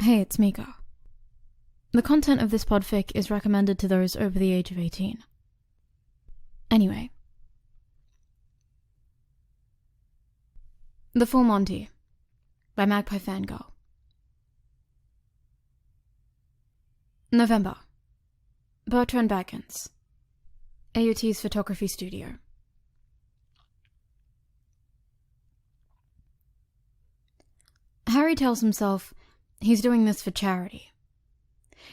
Hey, it's Mika. The content of this podfic is recommended to those over the age of 18. Anyway. The Full Monty by Magpie Fangirl. November. Bertrand Baggins. AUT's photography studio. Harry tells himself he's doing this for charity.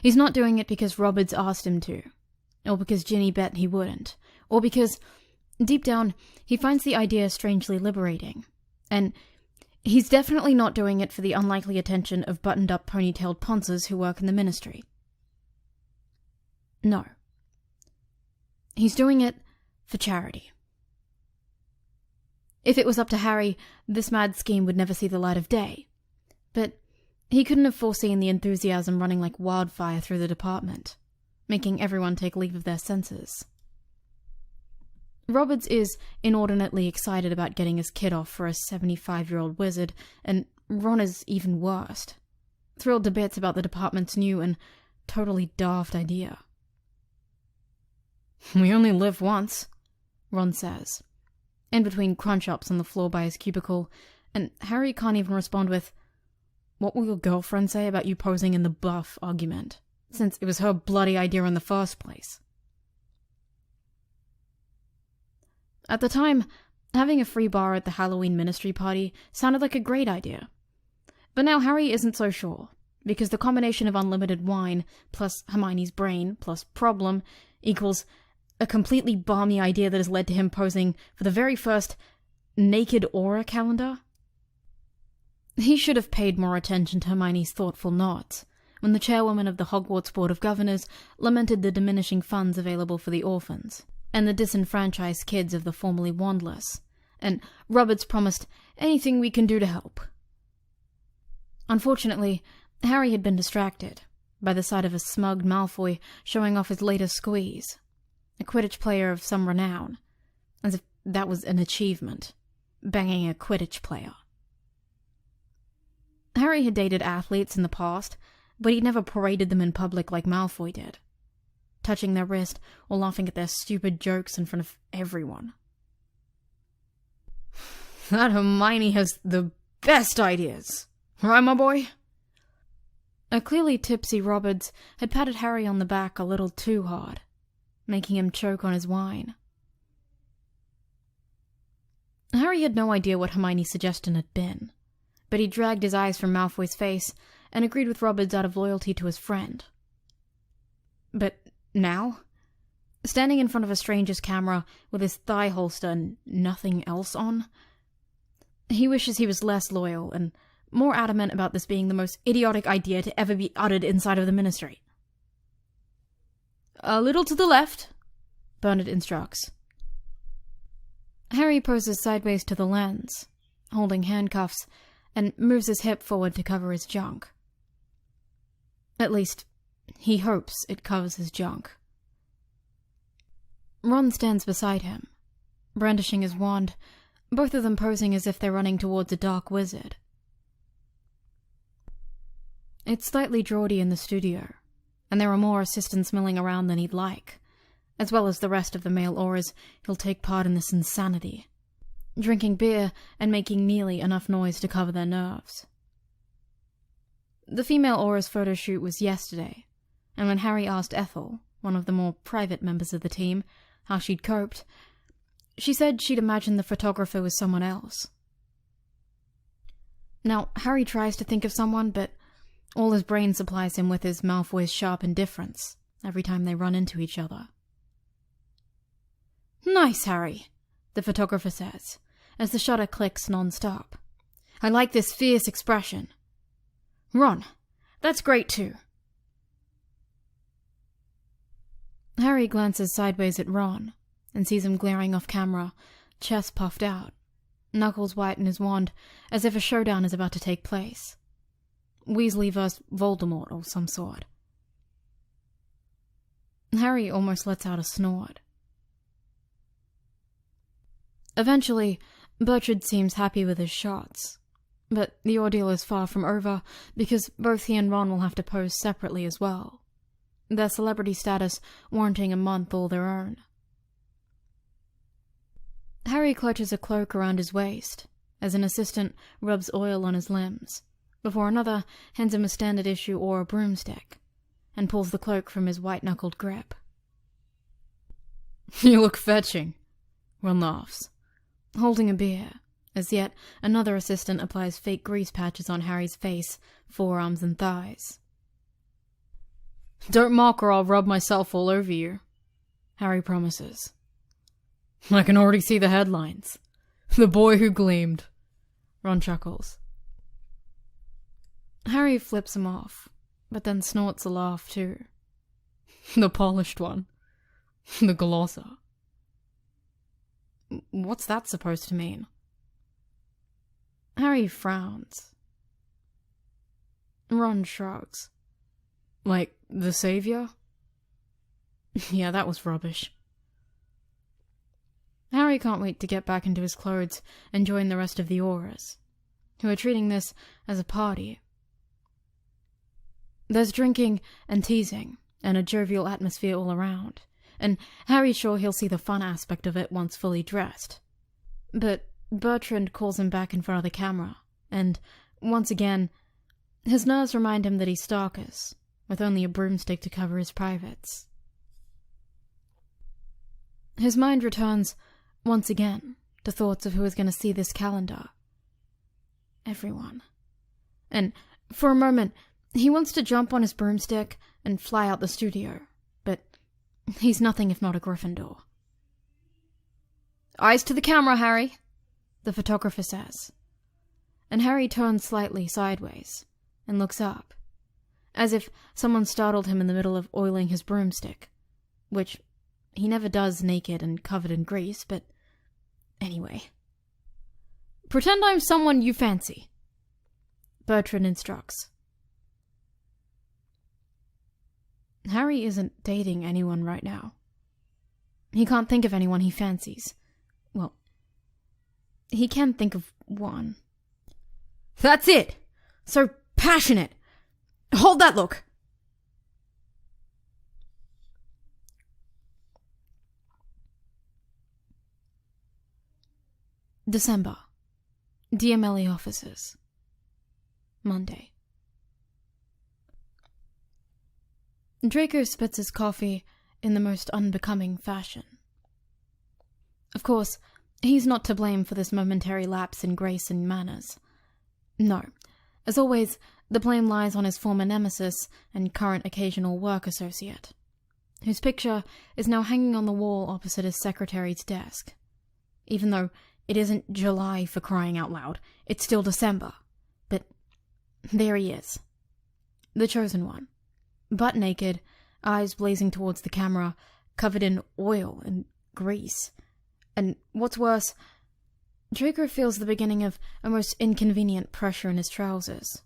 He's not doing it because Roberts asked him to, or because Ginny bet he wouldn't, or because, deep down, he finds the idea strangely liberating. And he's definitely not doing it for the unlikely attention of buttoned-up ponytailed ponces who work in the ministry. No. He's doing it for charity. If it was up to Harry, this mad scheme would never see the light of day. But he couldn't have foreseen the enthusiasm running like wildfire through the department, making everyone take leave of their senses. Roberts is inordinately excited about getting his kid off for a 75-year-old wizard, and Ron is even worse, thrilled to bits about the department's new and totally daft idea. "We only live once," Ron says, in between crunch-ups on the floor by his cubicle, and Harry can't even respond with, "What will your girlfriend say about you posing in the buff argument, since it was her bloody idea in the first place?" At the time, having a free bar at the Halloween ministry party sounded like a great idea. But now Harry isn't so sure, because the combination of unlimited wine, plus Hermione's brain, plus problem, equals a completely balmy idea that has led to him posing for the very first naked Auror calendar. He should have paid more attention to Hermione's thoughtful nods when the chairwoman of the Hogwarts Board of Governors lamented the diminishing funds available for the orphans and the disenfranchised kids of the formerly wandless, and Roberts promised anything we can do to help. Unfortunately, Harry had been distracted by the sight of a smug Malfoy showing off his latest squeeze, a Quidditch player of some renown, as if that was an achievement, banging a Quidditch player. Harry had dated athletes in the past, but he'd never paraded them in public like Malfoy did, touching their wrist or laughing at their stupid jokes in front of everyone. "That Hermione has the best ideas, right, my boy?" A clearly tipsy Roberts had patted Harry on the back a little too hard, making him choke on his wine. Harry had no idea what Hermione's suggestion had been, but he dragged his eyes from Malfoy's face and agreed with Roberts out of loyalty to his friend. But now, standing in front of a stranger's camera with his thigh holster and nothing else on, he wishes he was less loyal and more adamant about this being the most idiotic idea to ever be uttered inside of the ministry. "A little to the left," Bernard instructs. Harry poses sideways to the lens, holding handcuffs, and moves his hip forward to cover his junk. At least, he hopes it covers his junk. Ron stands beside him, brandishing his wand, both of them posing as if they're running towards a dark wizard. It's slightly draughty in the studio, and there are more assistants milling around than he'd like, as well as the rest of the male Aurors who'll take part in this insanity, drinking beer and making nearly enough noise to cover their nerves. The female Auror's photo shoot was yesterday, and when Harry asked Ethel, one of the more private members of the team, how she'd coped, she said she'd imagined the photographer was someone else. Now, Harry tries to think of someone, but all his brain supplies him with is Malfoy's sharp indifference every time they run into each other. "Nice, Harry," the photographer says, as the shutter clicks non-stop. "I like this fierce expression. Ron, that's great too." Harry glances sideways at Ron and sees him glaring off camera, chest puffed out, knuckles white in his wand, as if a showdown is about to take place. Weasley vs. Voldemort or some sort. Harry almost lets out a snort. Eventually, Bertrand seems happy with his shots, But the ordeal is far from over, because both he and Ron will have to pose separately as well, their celebrity status warranting a month all their own. Harry clutches a cloak around his waist, as an assistant rubs oil on his limbs, before another hands him a standard issue Auror broomstick, and pulls the cloak from his white-knuckled grip. "You look fetching," Ron laughs, holding a beer, as yet another assistant applies fake grease patches on Harry's face, forearms and thighs. "Don't mock or I'll rub myself all over you," Harry promises. "I can already see the headlines. The boy who gleamed," Ron chuckles. Harry flips him off, but then snorts a laugh too. "The polished one. The glosser." What's that supposed to mean? Harry frowns. Ron shrugs. "Like, the savior?" "Yeah, that was rubbish." Harry can't wait to get back into his clothes and join the rest of the Aurors, who are treating this as a party. There's drinking and teasing, and a jovial atmosphere all around, and Harry's sure he'll see the fun aspect of it once fully dressed. But Bertrand calls him back in front of the camera, and, once again, his nerves remind him that he's Starkers, with only a broomstick to cover his privates. His mind returns, once again, to thoughts of who is going to see this calendar. Everyone. And, for a moment, he wants to jump on his broomstick and fly out the studio, but he's nothing if not a Gryffindor. "Eyes to the camera, Harry," the photographer says, and Harry turns slightly sideways and looks up, as if someone startled him in the middle of oiling his broomstick, which he never does naked and covered in grease, but anyway. "Pretend I'm someone you fancy," Bertrand instructs. Harry isn't dating anyone right now. He can't think of anyone he fancies. Well, he can think of one. "That's it! So passionate! Hold that look!" December. DMLE offices. Monday. Draco spits his coffee in the most unbecoming fashion. Of course, he's not to blame for this momentary lapse in grace and manners. No, as always, the blame lies on his former nemesis and current occasional work associate, whose picture is now hanging on the wall opposite his secretary's desk. Even though it isn't July, for crying out loud, it's still December. But there he is, the chosen one. Butt naked, eyes blazing towards the camera, covered in oil and grease. And what's worse, Draco feels the beginning of a most inconvenient pressure in his trousers.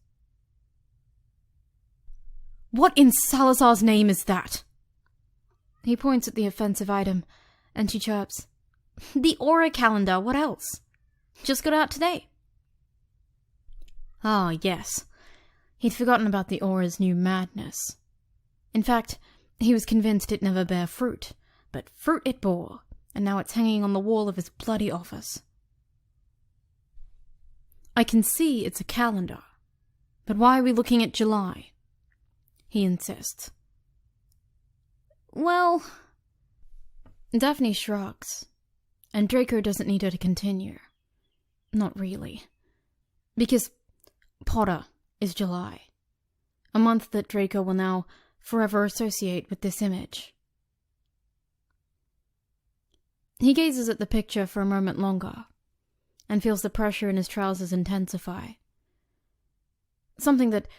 "What in Salazar's name is that?" He points at the offensive item, and she chirps, "The Auror calendar, what else? Just got out today." Ah, yes. He'd forgotten about the Auror's new madness. In fact, he was convinced it never bare fruit, but fruit it bore, and now it's hanging on the wall of his bloody office. "I can see it's a calendar, but why are we looking at July?" he insists. "Well..." Daphne shrugs, and Draco doesn't need her to continue. Not really. Because Potter is July, a month that Draco will now forever associate with this image. He gazes at the picture for a moment longer, and feels the pressure in his trousers intensify. Something that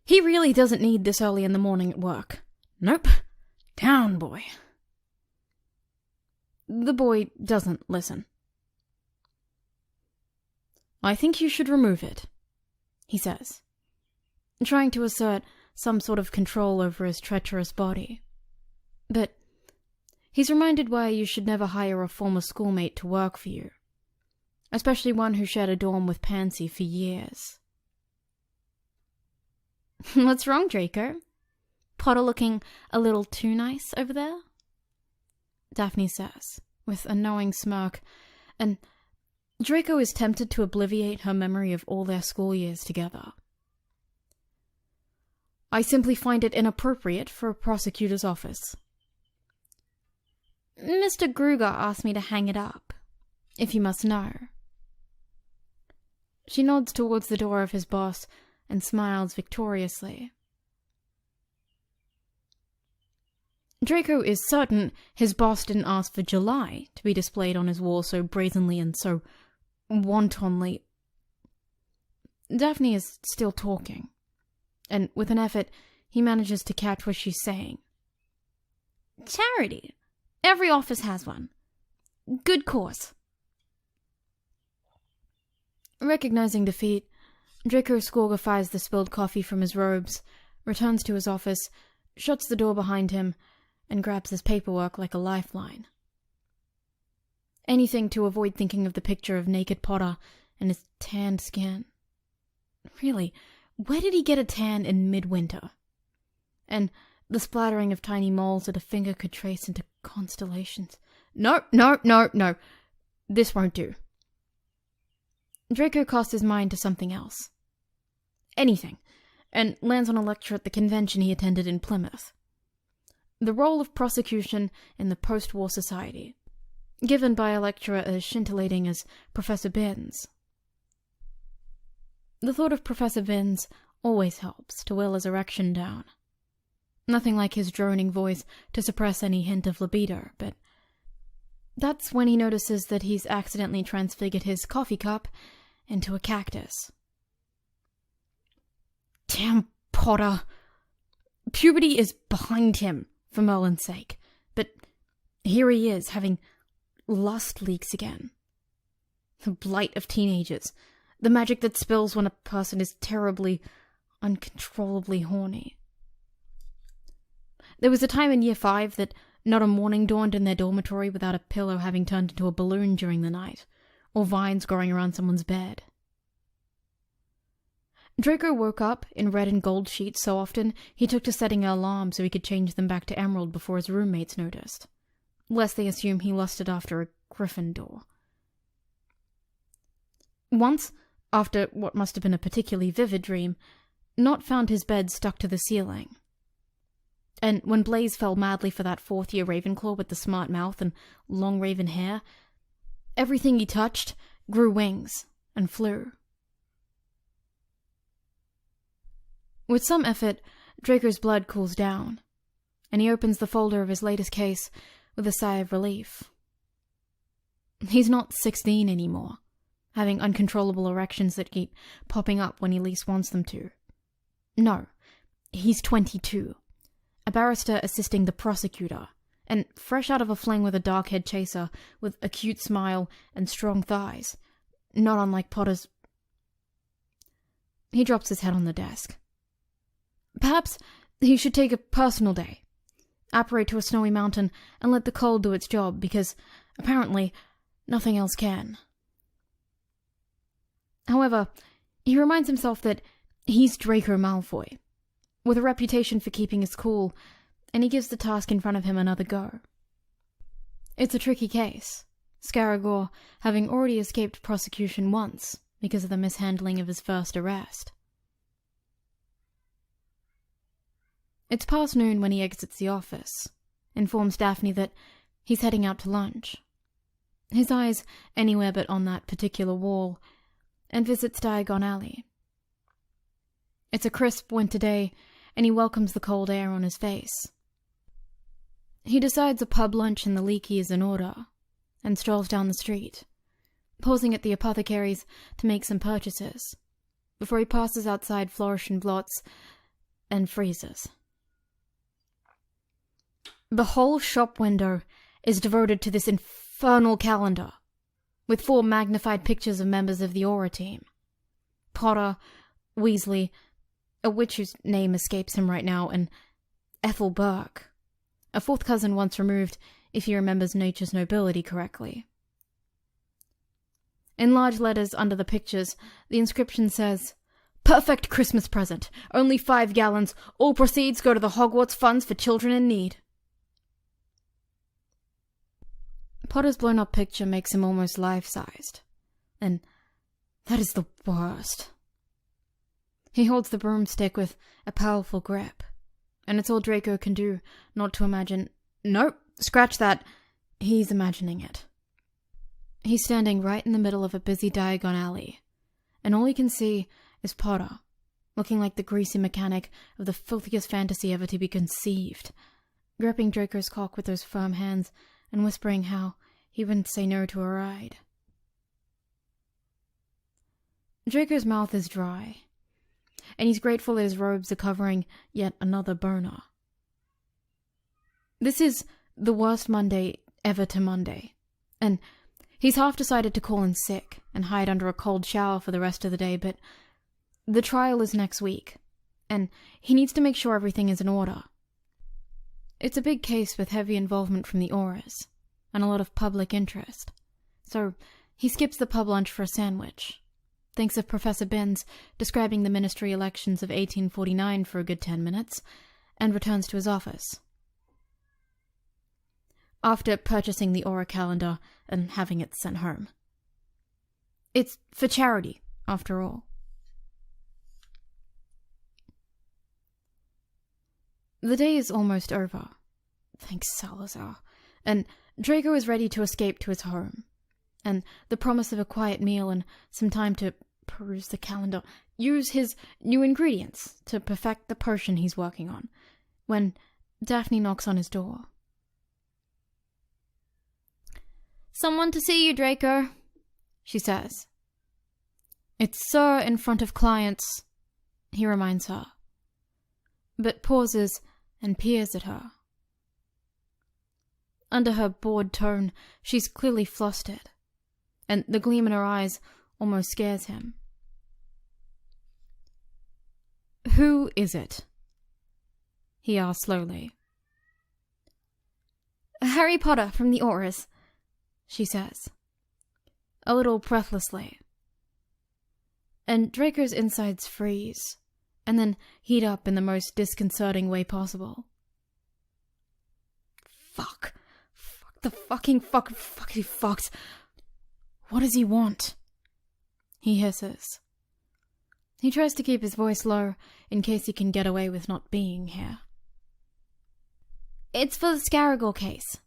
he really doesn't need this early in the morning at work. Nope. Down, boy. The boy doesn't listen. "I think you should remove it," he says, trying to assert some sort of control over his treacherous body. But he's reminded why you should never hire a former schoolmate to work for you, especially one who shared a dorm with Pansy for years. What's wrong, Draco? Potter looking a little too nice over there? Daphne says, with a knowing smirk, and Draco is tempted to obliviate her memory of all their school years together. I simply find it inappropriate for a prosecutor's office. Mr. Gruger asked me to hang it up, if you must know. She nods towards the door of his boss and smiles victoriously. Draco is certain his boss didn't ask for July to be displayed on his wall so brazenly and so wantonly. Daphne is still talking, and with an effort, he manages to catch what she's saying. Charity. Every office has one. Good cause. Recognizing defeat, Draco scorgifies the spilled coffee from his robes, returns to his office, shuts the door behind him, and grabs his paperwork like a lifeline. Anything to avoid thinking of the picture of naked Potter and his tanned skin. Really, where did he get a tan in midwinter? And the splattering of tiny moles that a finger could trace into constellations. No. This won't do. Draco casts his mind to something else. Anything, and lands on a lecture at the convention he attended in Plymouth. The role of prosecution in the post-war society, given by a lecturer as scintillating as Professor Binns. The thought of Professor Binns always helps to will his erection down. Nothing like his droning voice to suppress any hint of libido, but that's when he notices that he's accidentally transfigured his coffee cup into a cactus. Damn Potter! Puberty is behind him, for Merlin's sake, but here he is, having lust leaks again. The blight of teenagers, the magic that spills when a person is terribly, uncontrollably horny. There was a time in Year 5 that not a morning dawned in their dormitory without a pillow having turned into a balloon during the night, or vines growing around someone's bed. Draco woke up in red and gold sheets so often he took to setting an alarm so he could change them back to emerald before his roommates noticed, lest they assume he lusted after a Gryffindor. Once, after what must have been a particularly vivid dream, Nott found his bed stuck to the ceiling. And when Blaze fell madly for that fourth-year Ravenclaw with the smart mouth and long raven hair, everything he touched grew wings and flew. With some effort, Draco's blood cools down, and he opens the folder of his latest case with a sigh of relief. He's not 16 anymore, having uncontrollable erections that keep popping up when he least wants them to. No, he's 22. A barrister assisting the prosecutor, and fresh out of a fling with a dark-haired chaser with a cute smile and strong thighs, not unlike Potter's. He drops his head on the desk. Perhaps he should take a personal day, apparate to a snowy mountain, and let the cold do its job, because, apparently, nothing else can. However, he reminds himself that he's Draco Malfoy, with a reputation for keeping his cool, and he gives the task in front of him another go. It's a tricky case, Scaragor having already escaped prosecution once because of the mishandling of his first arrest. It's past noon when he exits the office, informs Daphne that he's heading out to lunch. His eyes anywhere but on that particular wall, and visits Diagon Alley. It's a crisp winter day, and he welcomes the cold air on his face. He decides a pub lunch in the Leaky is in order, and strolls down the street, pausing at the apothecary's to make some purchases, before he passes outside Flourish and Blots, and freezes. The whole shop window is devoted to this infernal calendar, with 4 magnified pictures of members of the Auror team. Potter, Weasley, a witch whose name escapes him right now, and Ethel Burke, a 4th cousin once removed, if he remembers Nature's Nobility correctly. In large letters under the pictures, the inscription says, Perfect Christmas present. Only 5 gallons. All proceeds go to the Hogwarts funds for children in need. Potter's blown-up picture makes him almost life-sized. And that is the worst. He holds the broomstick with a powerful grip, and it's all Draco can do not to imagine. Nope, scratch that. He's imagining it. He's standing right in the middle of a busy Diagon alley, and all he can see is Potter, looking like the greasy mechanic of the filthiest fantasy ever to be conceived, gripping Draco's cock with those firm hands and whispering how he wouldn't say no to a ride. Draco's mouth is dry, and he's grateful that his robes are covering yet another boner. This is the worst Monday ever to Monday, and he's half decided to call in sick and hide under a cold shower for the rest of the day, but the trial is next week, and he needs to make sure everything is in order. It's a big case with heavy involvement from the Aurors, and a lot of public interest, so he skips the pub lunch for a sandwich, thinks of Professor Binns describing the ministry elections of 1849 for a good 10 minutes, and returns to his office. After purchasing the Auror calendar and having it sent home. It's for charity, after all. The day is almost over, thanks Salazar, and Draco is ready to escape to his home, and the promise of a quiet meal and some time to peruse the calendar, use his new ingredients to perfect the potion he's working on, when Daphne knocks on his door. "Someone to see you, Draco," she says. "It's Sir in front of clients," he reminds her, but pauses and peers at her. Under her bored tone, she's clearly flustered, and the gleam in her eyes almost scares him. "Who is it?" he asks slowly. "Harry Potter from the Aurors," she says, a little breathlessly. And Draco's insides freeze, and then heat up in the most disconcerting way possible. Fuck. Fucking fucked. What does he want? He hisses. He tries to keep his voice low in case he can get away with not being here. "It's for the Scaragor case."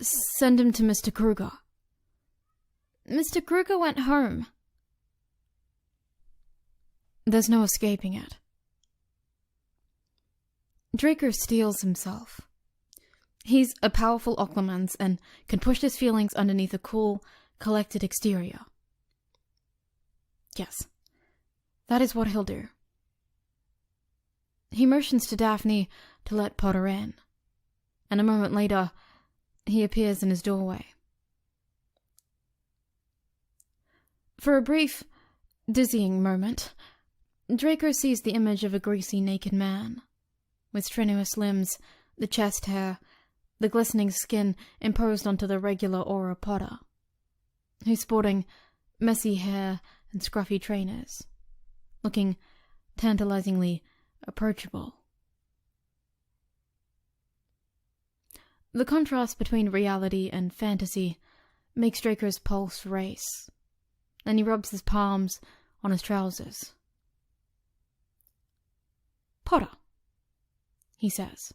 "Send him to Mr. Kruger." "Mr. Kruger went home." There's no escaping it. Draco steels himself. He's a powerful Occlumens and can push his feelings underneath a cool, collected exterior. Yes, that is what he'll do. He motions to Daphne to let Potter in, and a moment later, he appears in his doorway. For a brief, dizzying moment, Draco sees the image of a greasy naked man, with strenuous limbs, the chest hair, the glistening skin imposed onto the regular Auror Potter, who's sporting messy hair and scruffy trainers, looking tantalizingly approachable. The contrast between reality and fantasy makes Draco's pulse race, and he rubs his palms on his trousers. "Potter," he says,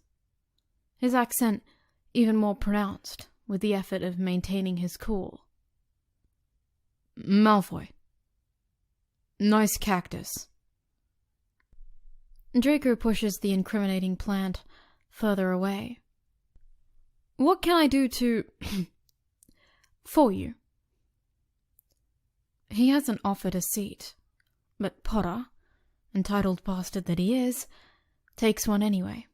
his accent even more pronounced with the effort of maintaining his cool. "Malfoy. Nice cactus." Draco pushes the incriminating plant further away. "What can I do to... for you?" He hasn't offered a seat, but Potter, entitled bastard that he is, takes one anyway.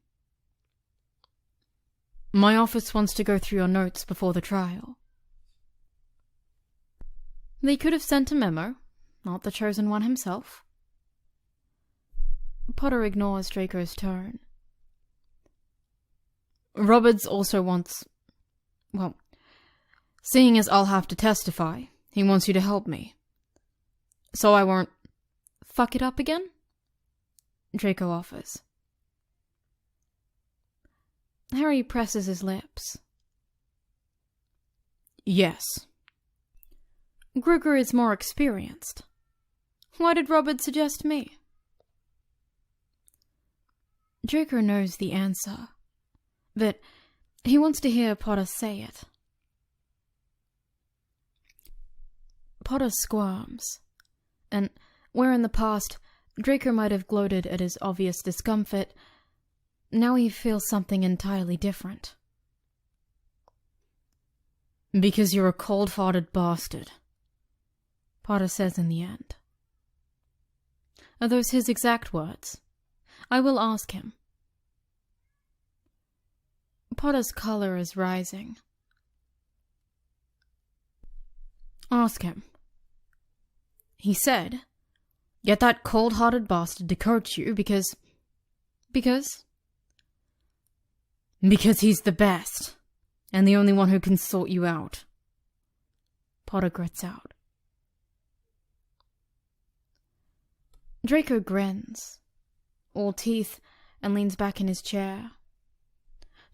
"My office wants to go through your notes before the trial." They could have sent a memo, not the chosen one himself. Potter ignores Draco's tone. "Roberts also wants... well, seeing as I'll have to testify, he wants you to help me. So I won't fuck it up again? Draco offers. Harry presses his lips. Yes. Gruger is more experienced. Why did Robert suggest me? Draco knows the answer, but he wants to hear Potter say it. Potter squirms, and where in the past Draco might have gloated at his obvious discomfort, now he feels something entirely different. Because you're a cold-hearted bastard, Potter says in the end. Are those his exact words? I will ask him. Potter's color is rising. Ask him. He said, get that cold-hearted bastard to coach you because... Because he's the best, and the only one who can sort you out. Potter grits out. Draco grins, all teeth, and leans back in his chair,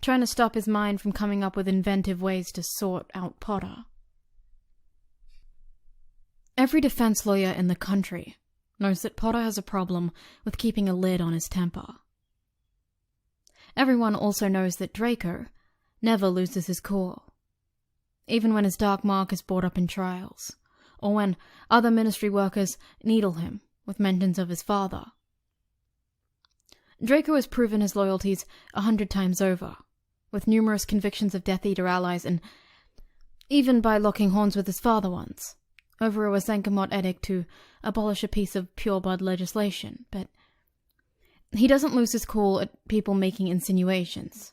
trying to stop his mind from coming up with inventive ways to sort out Potter. Every defense lawyer in the country knows that Potter has a problem with keeping a lid on his temper. Everyone also knows that Draco never loses his cool, even when his dark mark is brought up in trials, or when other ministry workers needle him with mentions of his father. Draco has proven his loyalties 100 times over, with numerous convictions of Death Eater allies, and even by locking horns with his father once, over a Wasenkamot edict to abolish a piece of pure-blood legislation, but he doesn't lose his cool at people making insinuations.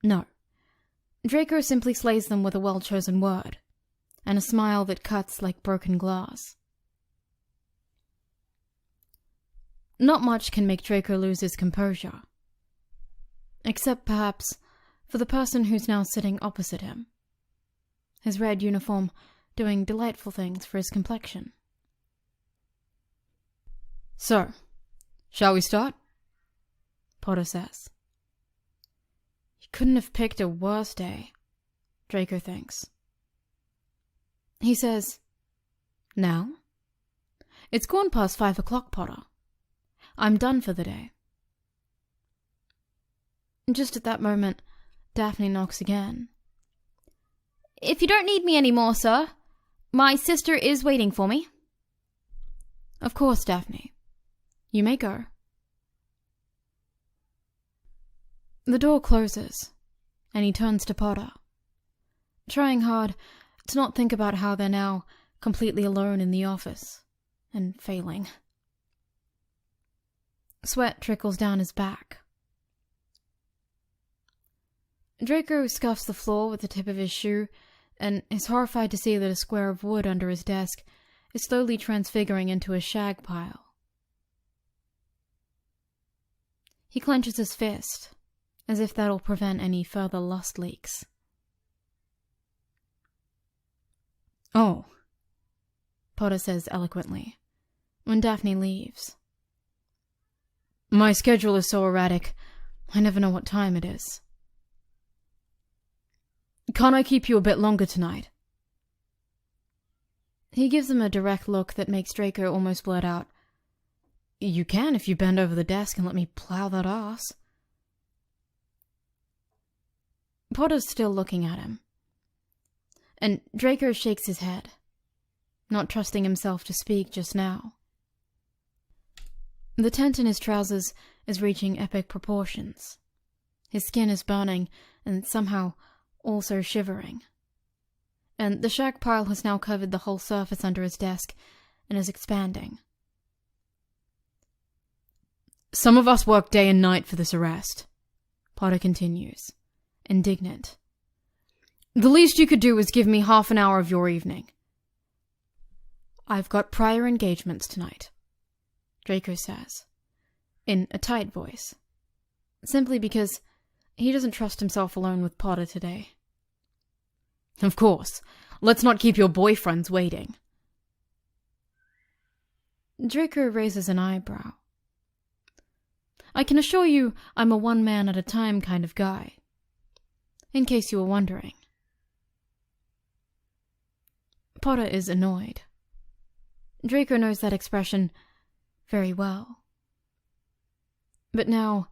No. Draco simply slays them with a well-chosen word, and a smile that cuts like broken glass. Not much can make Draco lose his composure. Except perhaps for the person who's now sitting opposite him. His red uniform doing delightful things for his complexion. So, shall we start? Potter says. You couldn't have picked a worse day, Draco thinks. He says, now? It's gone past 5 o'clock, Potter. I'm done for the day. Just at that moment, Daphne knocks again. If you don't need me anymore, sir, my sister is waiting for me. Of course, Daphne. You may go. The door closes, and he turns to Potter, trying hard to not think about how they're now completely alone in the office, and failing. Sweat trickles down his back. Draco scuffs the floor with the tip of his shoe, and is horrified to see that a square of wood under his desk is slowly transfiguring into a shag pile. He clenches his fist, as if that'll prevent any further lust leaks. Oh, Potter says eloquently, when Daphne leaves. My schedule is so erratic, I never know what time it is. Can't I keep you a bit longer tonight? He gives him a direct look that makes Draco almost blurt out, You can if you bend over the desk and let me plow that ass. Potter's still looking at him, and Draco shakes his head, not trusting himself to speak just now. The tent in his trousers is reaching epic proportions. His skin is burning and somehow also shivering. And the shag pile has now covered the whole surface under his desk and is expanding. Some of us work day and night for this arrest, Potter continues, indignant. The least you could do is give me half an hour of your evening. I've got prior engagements tonight, Draco says, in a tight voice, simply because he doesn't trust himself alone with Potter today. Of course, let's not keep your boyfriends waiting. Draco raises an eyebrow. I can assure you I'm a one-man-at-a-time kind of guy. In case you were wondering. Potter is annoyed. Draco knows that expression very well. But now,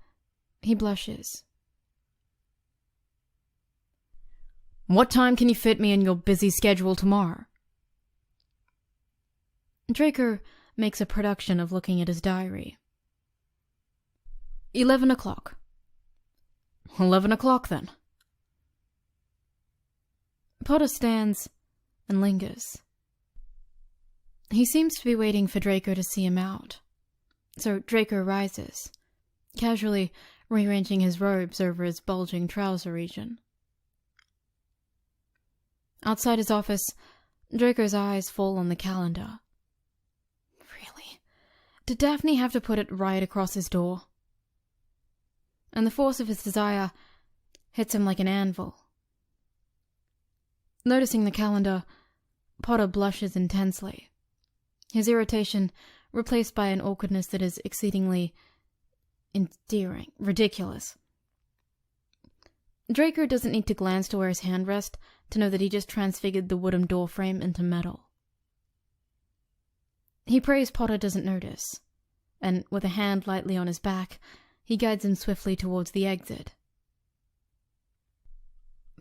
he blushes. What time can you fit me in your busy schedule tomorrow? Draco makes a production of looking at his diary. 11 o'clock. 11 o'clock then. Potter stands and lingers. He seems to be waiting for Draco to see him out. So Draco rises, casually rearranging his robes over his bulging trouser region. Outside his office, Draco's eyes fall on the calendar. Really? Did Daphne have to put it right across his door? And the force of his desire hits him like an anvil. Noticing the calendar, Potter blushes intensely, his irritation replaced by an awkwardness that is exceedingly endearing, ridiculous. Draco doesn't need to glance to where his hand rests to know that he just transfigured the wooden door frame into metal. He prays Potter doesn't notice, and with a hand lightly on his back, he guides him swiftly towards the exit.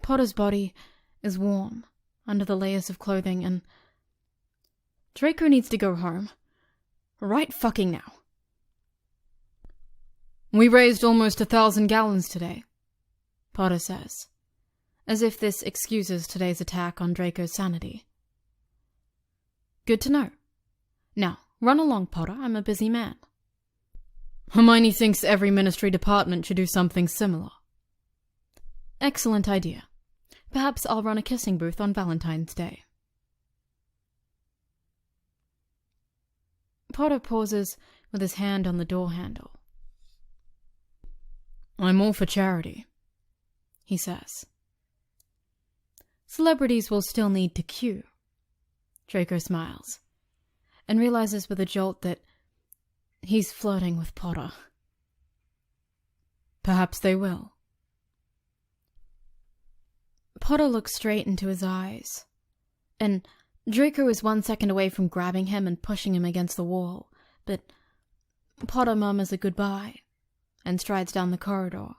Potter's body is warm under the layers of clothing, and Draco needs to go home. Right fucking now. We raised almost 1,000 gallons today, Potter says, as if this excuses today's attack on Draco's sanity. Good to know. Now, run along, Potter, I'm a busy man. Hermione thinks every ministry department should do something similar. Excellent idea. Perhaps I'll run a kissing booth on Valentine's Day. Potter pauses with his hand on the door handle. I'm all for charity, he says. Celebrities will still need to queue. Draco smiles, and realizes with a jolt that he's flirting with Potter. Perhaps they will. Potter looks straight into his eyes, and Draco is 1 second away from grabbing him and pushing him against the wall, but Potter murmurs a goodbye and strides down the corridor,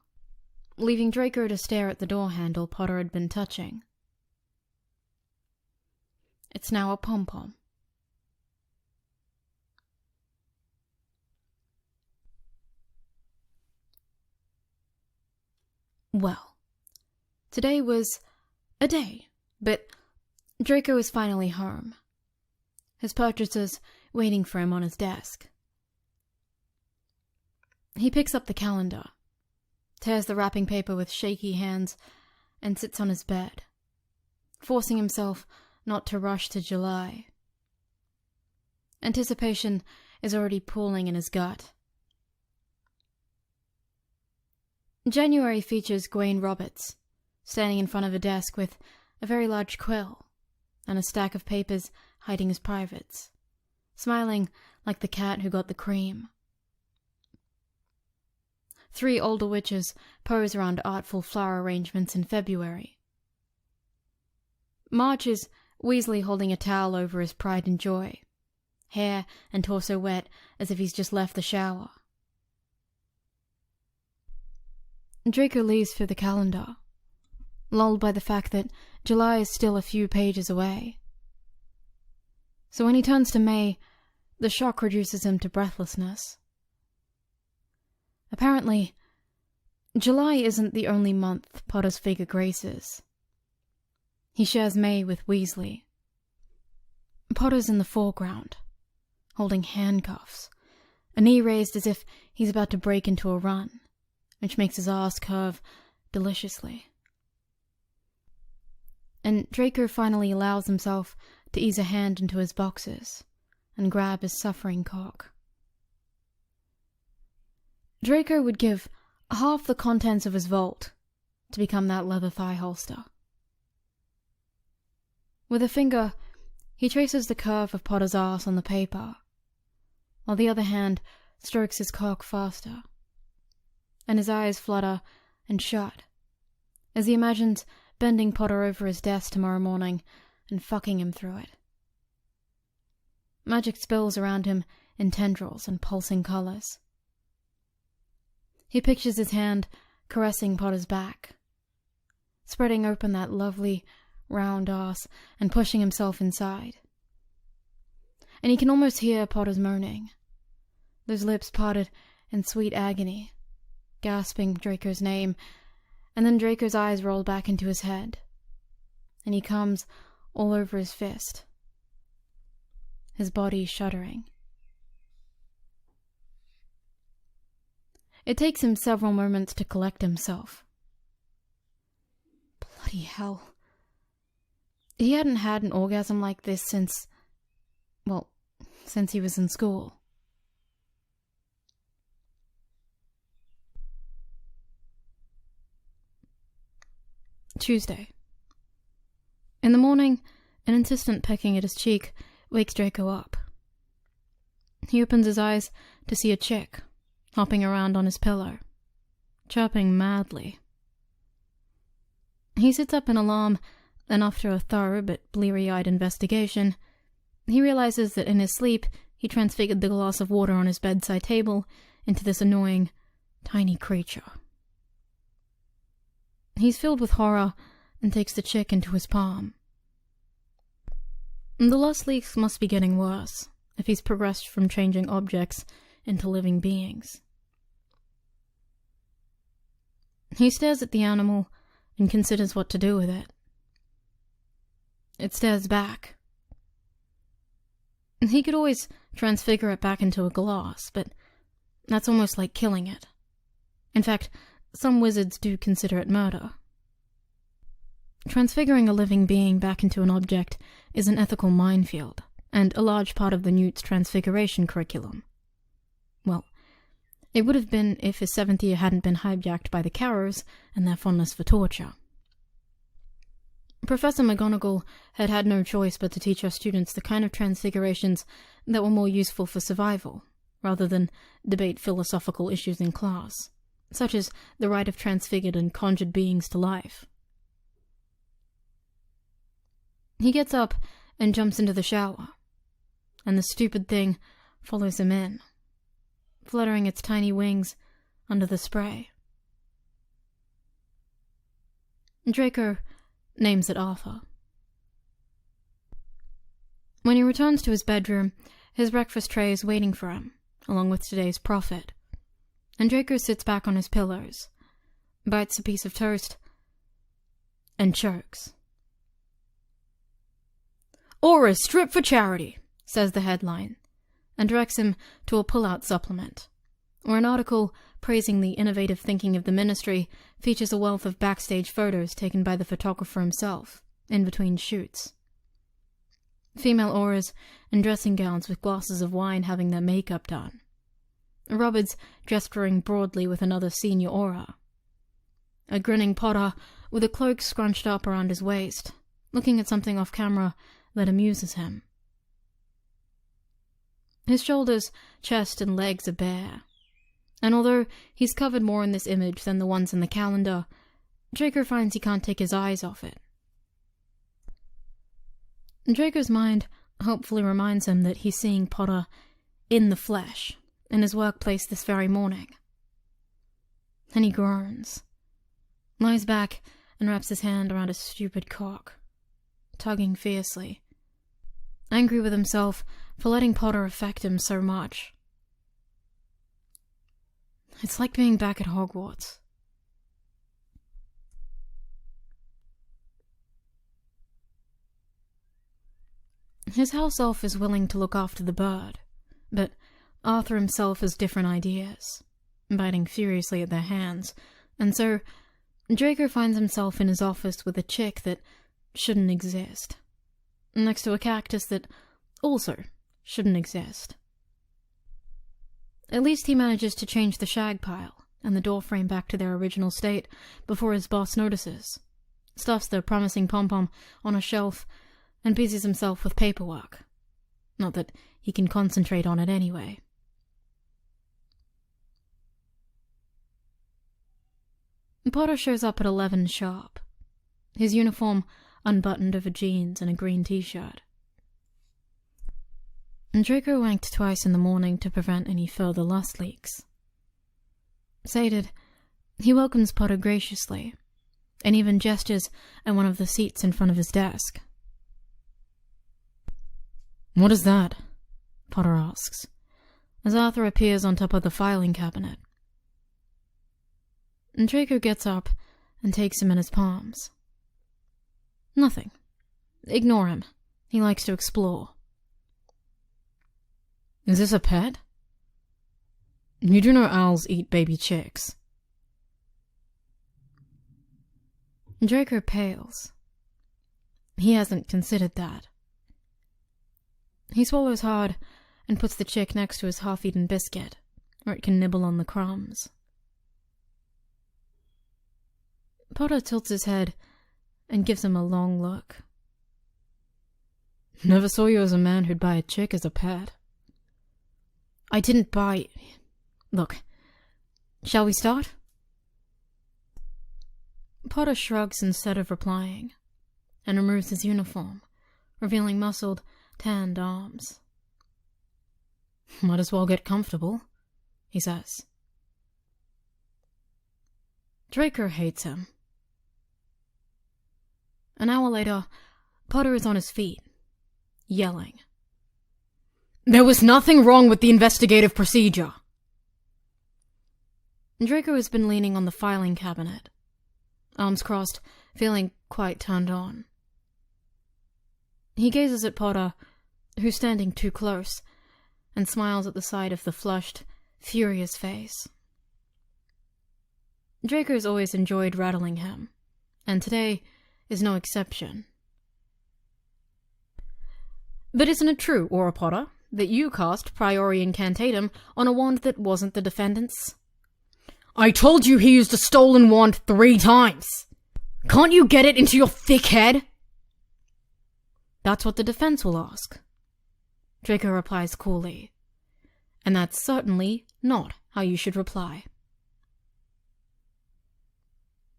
leaving Draco to stare at the door handle Potter had been touching. It's now a pom-pom. Well, today was a day, but Draco is finally home, his purchases waiting for him on his desk. He picks up the calendar, tears the wrapping paper with shaky hands, and sits on his bed, forcing himself not to rush to July. Anticipation is already pooling in his gut. January features Gwaine Roberts, standing in front of a desk with a very large quill and a stack of papers hiding his privates, smiling like the cat who got the cream. 3 older witches pose around artful flower arrangements in February. March is Weasley holding a towel over his pride and joy, hair and torso wet as if he's just left the shower. Draco leaves through the calendar, lulled by the fact that July is still a few pages away. So when he turns to May, the shock reduces him to breathlessness. Apparently, July isn't the only month Potter's figure graces. He shares May with Weasley. Potter's in the foreground, holding handcuffs, a knee raised as if he's about to break into a run, which makes his arse curve deliciously. And Draco finally allows himself to ease a hand into his boxers and grab his suffering cock. Draco would give half the contents of his vault to become that leather thigh holster. With a finger, he traces the curve of Potter's arse on the paper, while the other hand strokes his cock faster. And his eyes flutter and shut as he imagines bending Potter over his desk tomorrow morning and fucking him through it. Magic spills around him in tendrils and pulsing colors. He pictures his hand caressing Potter's back, spreading open that lovely, round ass and pushing himself inside. And he can almost hear Potter's moaning, those lips parted in sweet agony, gasping Draco's name, and then Draco's eyes roll back into his head, and he comes all over his fist, his body shuddering. It takes him several moments to collect himself. Bloody hell. He hadn't had an orgasm like this since he was in school. Tuesday. In the morning, an insistent pecking at his cheek wakes Draco up. He opens his eyes to see a chick hopping around on his pillow, chirping madly. He sits up in alarm, and after a thorough but bleary-eyed investigation, he realizes that in his sleep he transfigured the glass of water on his bedside table into this annoying, tiny creature. He's filled with horror and takes the chick into his palm. The lust leaks must be getting worse if he's progressed from changing objects into living beings. He stares at the animal and considers what to do with it. It stares back. He could always transfigure it back into a glass, but that's almost like killing it. In fact, some wizards do consider it murder. Transfiguring a living being back into an object is an ethical minefield, and a large part of the Newt's transfiguration curriculum. Well, it would have been if his 7th year hadn't been hijacked by the Carrows and their fondness for torture. Professor McGonagall had had no choice but to teach her students the kind of transfigurations that were more useful for survival, rather than debate philosophical issues in class, such as the right of transfigured and conjured beings to life. He gets up and jumps into the shower, and the stupid thing follows him in, fluttering its tiny wings under the spray. Draco names it Arthur. When he returns to his bedroom, his breakfast tray is waiting for him, along with today's profit, and Draco sits back on his pillows, bites a piece of toast, and chokes. "Auror's strip for charity," says the headline, and directs him to a pull-out supplement, where an article praising the innovative thinking of the ministry features a wealth of backstage photos taken by the photographer himself, in between shoots. Female Aurors in dressing gowns with glasses of wine having their makeup done. Roberts gesturing broadly with another senior Auror. A grinning Potter with a cloak scrunched up around his waist, looking at something off camera that amuses him. His shoulders, chest, and legs are bare, and although he's covered more in this image than the ones in the calendar, Draco finds he can't take his eyes off it. Draco's mind hopefully reminds him that he's seeing Potter in the flesh in his workplace this very morning. And he groans, lies back, and wraps his hand around his stupid cock, tugging fiercely, angry with himself for letting Potter affect him so much. It's like being back at Hogwarts. His house elf is willing to look after the bird, but Arthur himself has different ideas, biting furiously at their hands, and so Draco finds himself in his office with a chick that shouldn't exist, next to a cactus that also shouldn't exist. At least he manages to change the shag pile and the door frame back to their original state before his boss notices, stuffs the promising pom-pom on a shelf, and busies himself with paperwork. Not that he can concentrate on it anyway, Potter shows up at 11 sharp, his uniform unbuttoned over jeans and a green t-shirt. Draco wanked twice in the morning to prevent any further lust leaks. Sated, he welcomes Potter graciously, and even gestures at one of the seats in front of his desk. "What is that?" Potter asks, as Arthur appears on top of the filing cabinet. Draco gets up and takes him in his palms. "Nothing. Ignore him. He likes to explore." "Is this a pet? You do know owls eat baby chicks." Draco pales. He hasn't considered that. He swallows hard and puts the chick next to his half-eaten biscuit, where it can nibble on the crumbs. Potter tilts his head and gives him a long look. "Never saw you as a man who'd buy a chick as a pet." "I didn't buy... Look, shall we start?" Potter shrugs instead of replying, and removes his uniform, revealing muscled, tanned arms. "Might as well get comfortable," he says. Draco hates him. An hour later, Potter is on his feet, yelling. "There was nothing wrong with the investigative procedure." Draco has been leaning on the filing cabinet, arms crossed, feeling quite turned on. He gazes at Potter, who's standing too close, and smiles at the sight of the flushed, furious face. Draco's always enjoyed rattling him, and today is no exception. "But isn't it true, Auror Potter, that you cast Priori Incantatem on a wand that wasn't the defendant's?" "I told you he used a stolen wand 3 times! Can't you get it into your thick head?" "That's what the defense will ask," Draco replies coolly. "And that's certainly not how you should reply."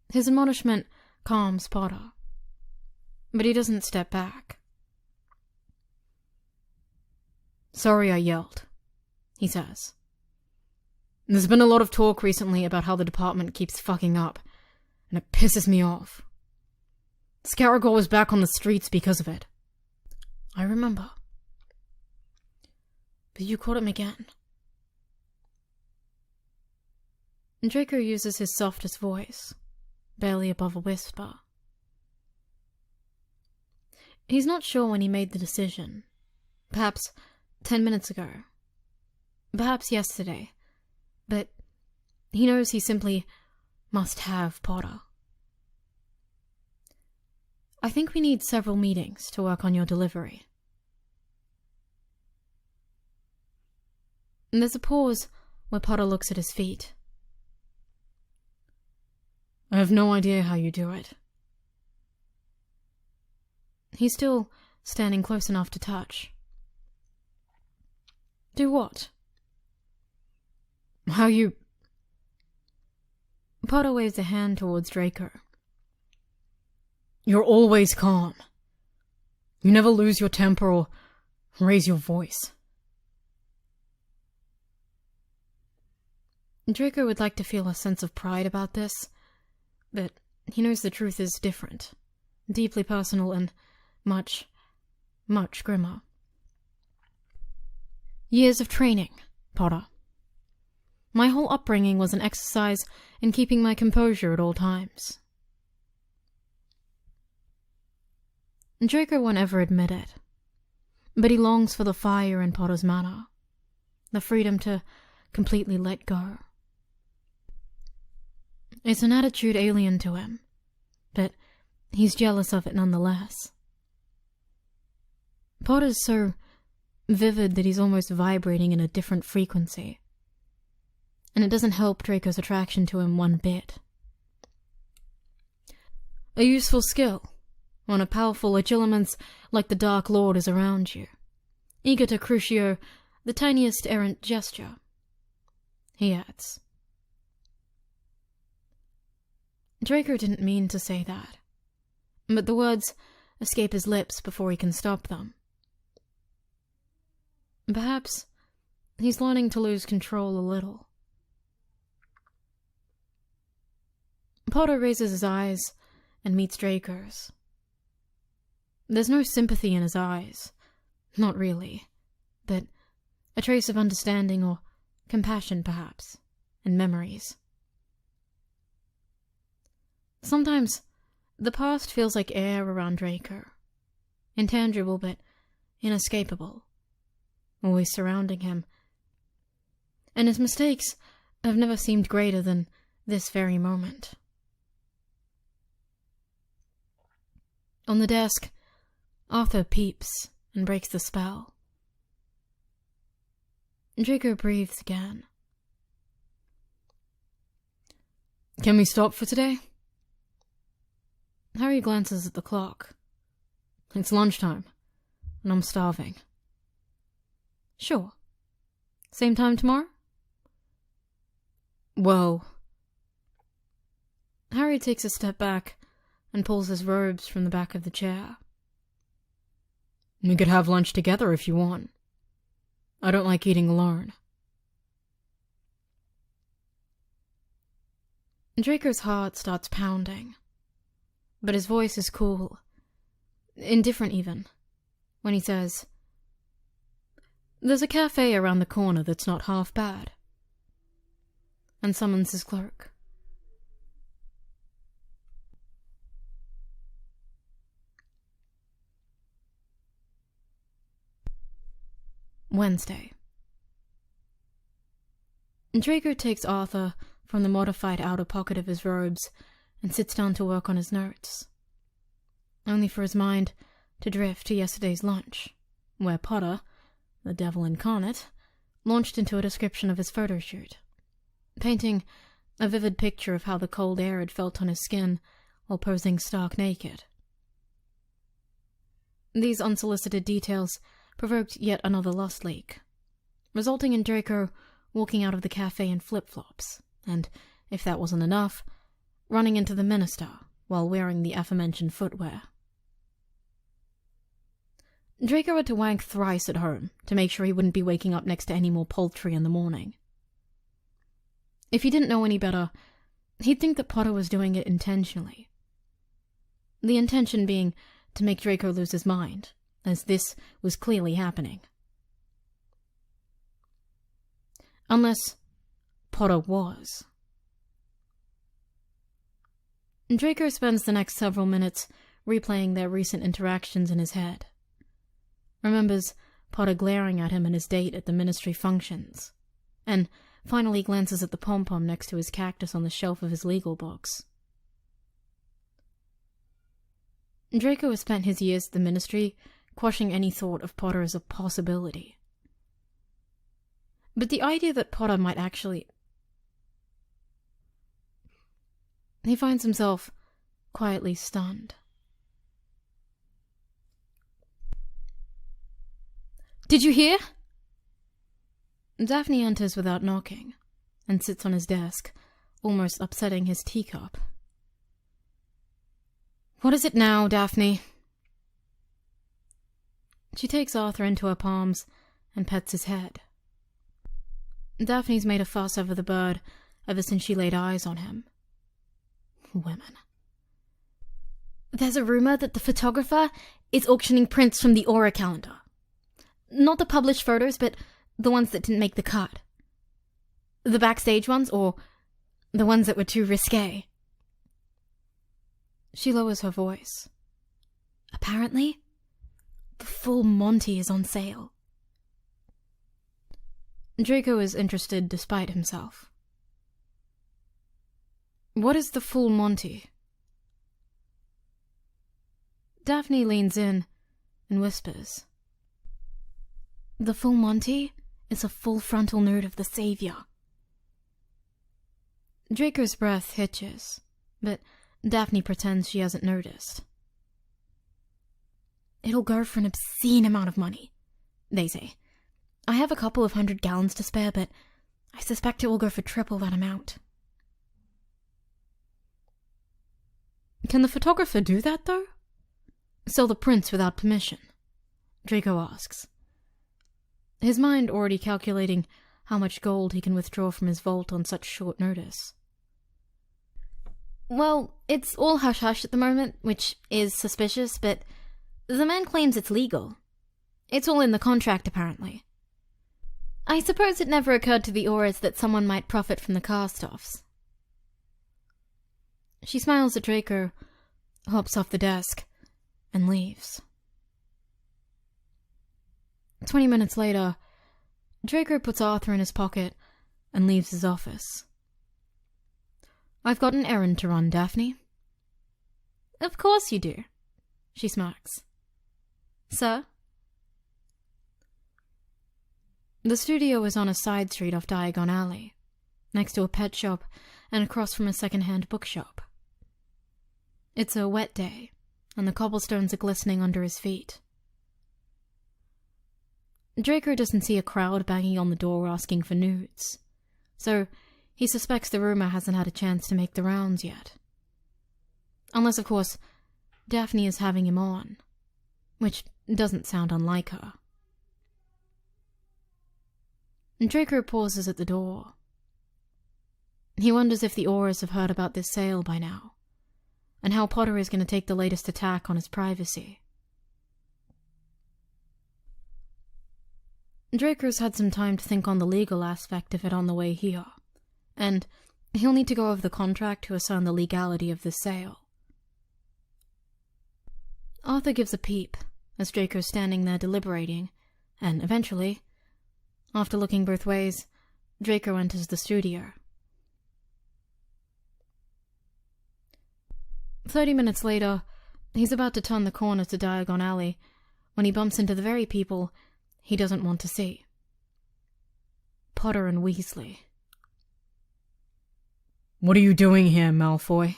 His admonishment calms Potter, but he doesn't step back. "Sorry I yelled," he says. "There's been a lot of talk recently about how the department keeps fucking up, and it pisses me off. Scaragor was back on the streets because of it." "I remember. But you caught him again." Draco uses his softest voice, barely above a whisper. He's not sure when he made the decision. Perhaps 10 minutes ago. Perhaps yesterday. But he knows he simply must have Potter. "I think we need several meetings to work on your delivery." And there's a pause where Potter looks at his feet. "I have no idea how you do it." He's still standing close enough to touch. "Do what?" "How you..." Potter waves a hand towards Draco. "You're always calm. You never lose your temper or raise your voice." Draco would like to feel a sense of pride about this, but he knows the truth is different, deeply personal and much, much grimmer. "Years of training, Potter. My whole upbringing was an exercise in keeping my composure at all times." Draco won't ever admit it, but he longs for the fire in Potter's manner, the freedom to completely let go. It's an attitude alien to him, but he's jealous of it nonetheless. Potter's so vivid that he's almost vibrating in a different frequency, and it doesn't help Draco's attraction to him one bit. A useful skill, when a powerful legilimens like the Dark Lord is around you, eager to crucio the tiniest errant gesture, he adds. Draco didn't mean to say that, but the words escape his lips before he can stop them. Perhaps he's learning to lose control a little. Potter raises his eyes and meets Draco's. There's no sympathy in his eyes, not really, but a trace of understanding or compassion perhaps, and memories. Sometimes the past feels like air around Draco, intangible but inescapable, always surrounding him, and his mistakes have never seemed greater than this very moment. On the desk, Arthur peeps and breaks the spell. Draco breathes again. "Can we stop for today?" Harry glances at the clock. "It's lunchtime, and I'm starving." "Sure. Same time tomorrow?" "Well..." Harry takes a step back and pulls his robes from the back of the chair. "We could have lunch together if you want. I don't like eating alone." Draco's heart starts pounding, but his voice is cool, indifferent even, when he says, "There's a cafe around the corner that's not half bad," and summons his cloak. Wednesday. Draco takes Arthur from the modified outer pocket of his robes and sits down to work on his notes, only for his mind to drift to yesterday's lunch, where Potter, the devil incarnate, launched into a description of his photo shoot, painting a vivid picture of how the cold air had felt on his skin while posing stark naked. These unsolicited details provoked yet another lust leak, resulting in Draco walking out of the cafe in flip-flops, and, if that wasn't enough, running into the minister while wearing the aforementioned footwear. Draco had to wank thrice at home to make sure he wouldn't be waking up next to any more poultry in the morning. If he didn't know any better, he'd think that Potter was doing it intentionally. The intention being to make Draco lose his mind, as this was clearly happening. Unless Potter was. Draco spends the next several minutes replaying their recent interactions in his head. Remembers Potter glaring at him and his date at the ministry functions, and finally glances at the pom-pom next to his cactus on the shelf of his legal books. Draco has spent his years at the ministry quashing any thought of Potter as a possibility. But the idea that Potter might actually... He finds himself quietly stunned. "Did you hear?" Daphne enters without knocking, and sits on his desk, almost upsetting his teacup. "What is it now, Daphne?" She takes Arthur into her palms and pets his head. Daphne's made a fuss over the bird ever since she laid eyes on him. Women. "There's a rumor that the photographer is auctioning prints from the Auror calendar. Not the published photos, but the ones that didn't make the cut. The backstage ones, or the ones that were too risque." She lowers her voice. "Apparently, the full Monty is on sale." Draco is interested despite himself. "What is the full Monty?" Daphne leans in and whispers. "The full Monty is a full frontal nude of the Savior." Draco's breath hitches, but Daphne pretends she hasn't noticed. "It'll go for an obscene amount of money, they say. I have a couple of 100 gallons to spare, but I suspect it will go for triple that amount." Can the photographer do that, though? Sell the prints without permission? Draco asks, his mind already calculating how much gold he can withdraw from his vault on such short notice. Well, it's all hush-hush at the moment, which is suspicious, but the man claims it's legal. It's all in the contract, apparently. I suppose it never occurred to the Aurors that someone might profit from the cast-offs. She smiles at Draco, hops off the desk, and leaves. 20 minutes later, Draco puts Arthur in his pocket and leaves his office. I've got an errand to run, Daphne. Of course you do, she smirks. Sir? The studio is on a side street off Diagon Alley, next to a pet shop and across from a second-hand bookshop. It's a wet day, and the cobblestones are glistening under his feet. Draco doesn't see a crowd banging on the door asking for nudes, so he suspects the rumor hasn't had a chance to make the rounds yet. Unless, of course, Daphne is having him on, which doesn't sound unlike her. Draco pauses at the door. He wonders if the Aurors have heard about this sale by now, and how Potter is going to take the latest attack on his privacy. Draco's had some time to think on the legal aspect of it on the way here, and he'll need to go over the contract to ascertain the legality of this sale. Arthur gives a peep as Draco's standing there deliberating, and eventually, after looking both ways, Draco enters the studio. 30 minutes later, he's about to turn the corner to Diagon Alley when he bumps into the very people he doesn't want to see. Potter and Weasley. What are you doing here, Malfoy?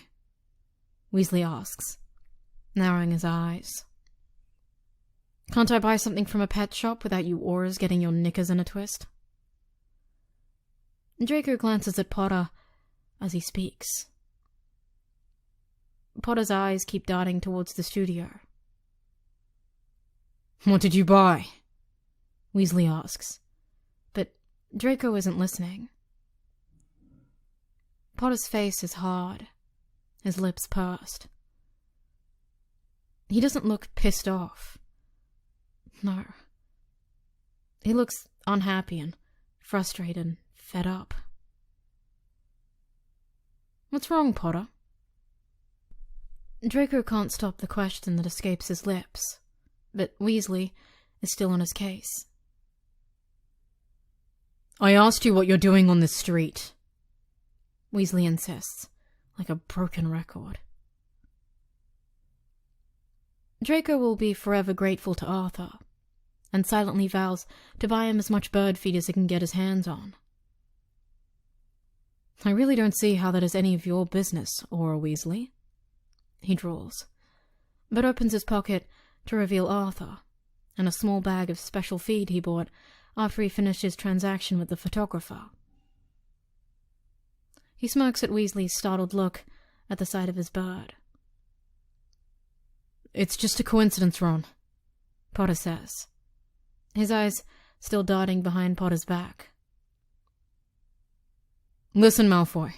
Weasley asks, narrowing his eyes. Can't I buy something from a pet shop without you Aurors getting your knickers in a twist? Draco glances at Potter as he speaks. Potter's eyes keep darting towards the studio. What did you buy? Weasley asks, but Draco isn't listening. Potter's face is hard, his lips pursed. He doesn't look pissed off. No. He looks unhappy and frustrated and fed up. What's wrong, Potter? Draco can't stop the question that escapes his lips, but Weasley is still on his case. I asked you what you're doing on this street, Weasley insists, like a broken record. Draco will be forever grateful to Arthur, and silently vows to buy him as much bird feed as he can get his hands on. I really don't see how that is any of your business, Auror Weasley, he drawls, but opens his pocket to reveal Arthur and a small bag of special feed he bought after he finished his transaction with the photographer. He smirks at Weasley's startled look at the sight of his bird. It's just a coincidence, Ron, Potter says, his eyes still darting behind Potter's back. Listen, Malfoy,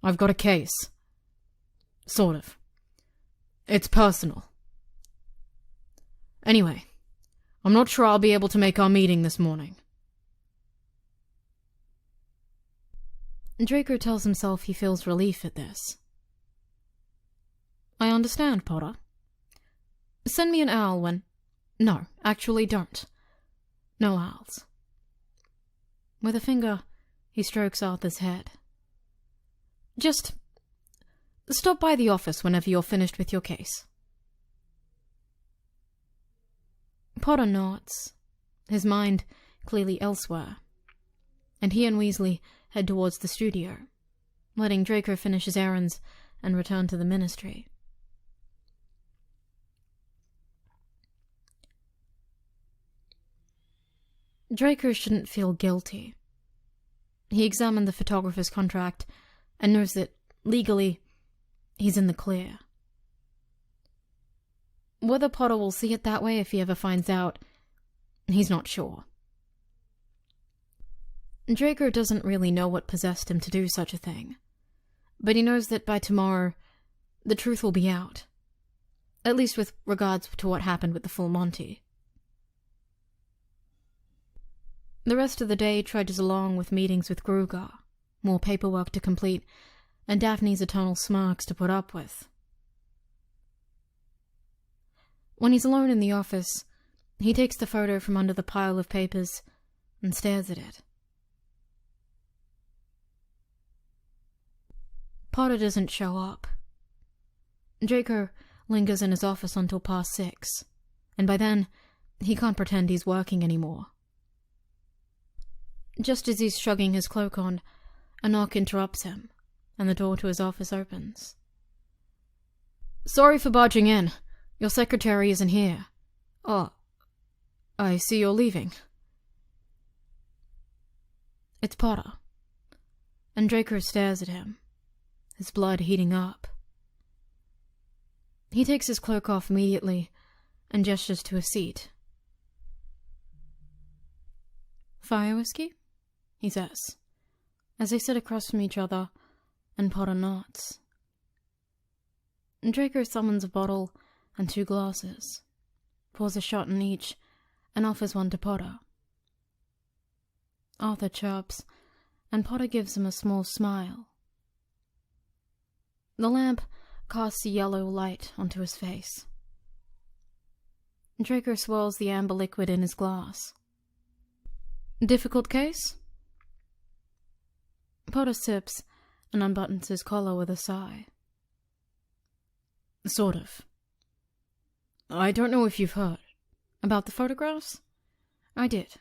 I've got a case. Sort of. It's personal. Anyway, I'm not sure I'll be able to make our meeting this morning. Draco tells himself he feels relief at this. I understand, Potter. Send me an owl when... No, actually don't. No owls. With a finger, he strokes Arthur's head. Just stop by the office whenever you're finished with your case. Potter nods, his mind clearly elsewhere, and he and Weasley head towards the studio, letting Draco finish his errands and return to the ministry. Draco shouldn't feel guilty. He examined the photographer's contract and knows that, legally, he's in the clear. Whether Potter will see it that way if he ever finds out, he's not sure. Draco doesn't really know what possessed him to do such a thing, but he knows that by tomorrow, the truth will be out, at least with regards to what happened with the full Monty. The rest of the day trudges along with meetings with Grugar, more paperwork to complete, and Daphne's eternal smirks to put up with. When he's alone in the office, he takes the photo from under the pile of papers and stares at it. Potter doesn't show up. Draco lingers in his office until past 6, and by then, he can't pretend he's working anymore. Just as he's shrugging his cloak on, a knock interrupts him, and the door to his office opens. "Sorry for barging in. Your secretary isn't here." "Oh, I see you're leaving." It's Potter, and Draco stares at him, his blood heating up. He takes his cloak off immediately and gestures to a seat. "Fire whiskey?" he says, as they sit across from each other, and Potter nods. Draco summons a bottle and 2 glasses, pours a shot in each, and offers one to Potter. Arthur chirps, and Potter gives him a small smile. The lamp casts a yellow light onto his face. Draco swirls the amber liquid in his glass. "Difficult case?" Potter sips and unbuttons his collar with a sigh. "Sort of. I don't know if you've heard. About the photographs? I did.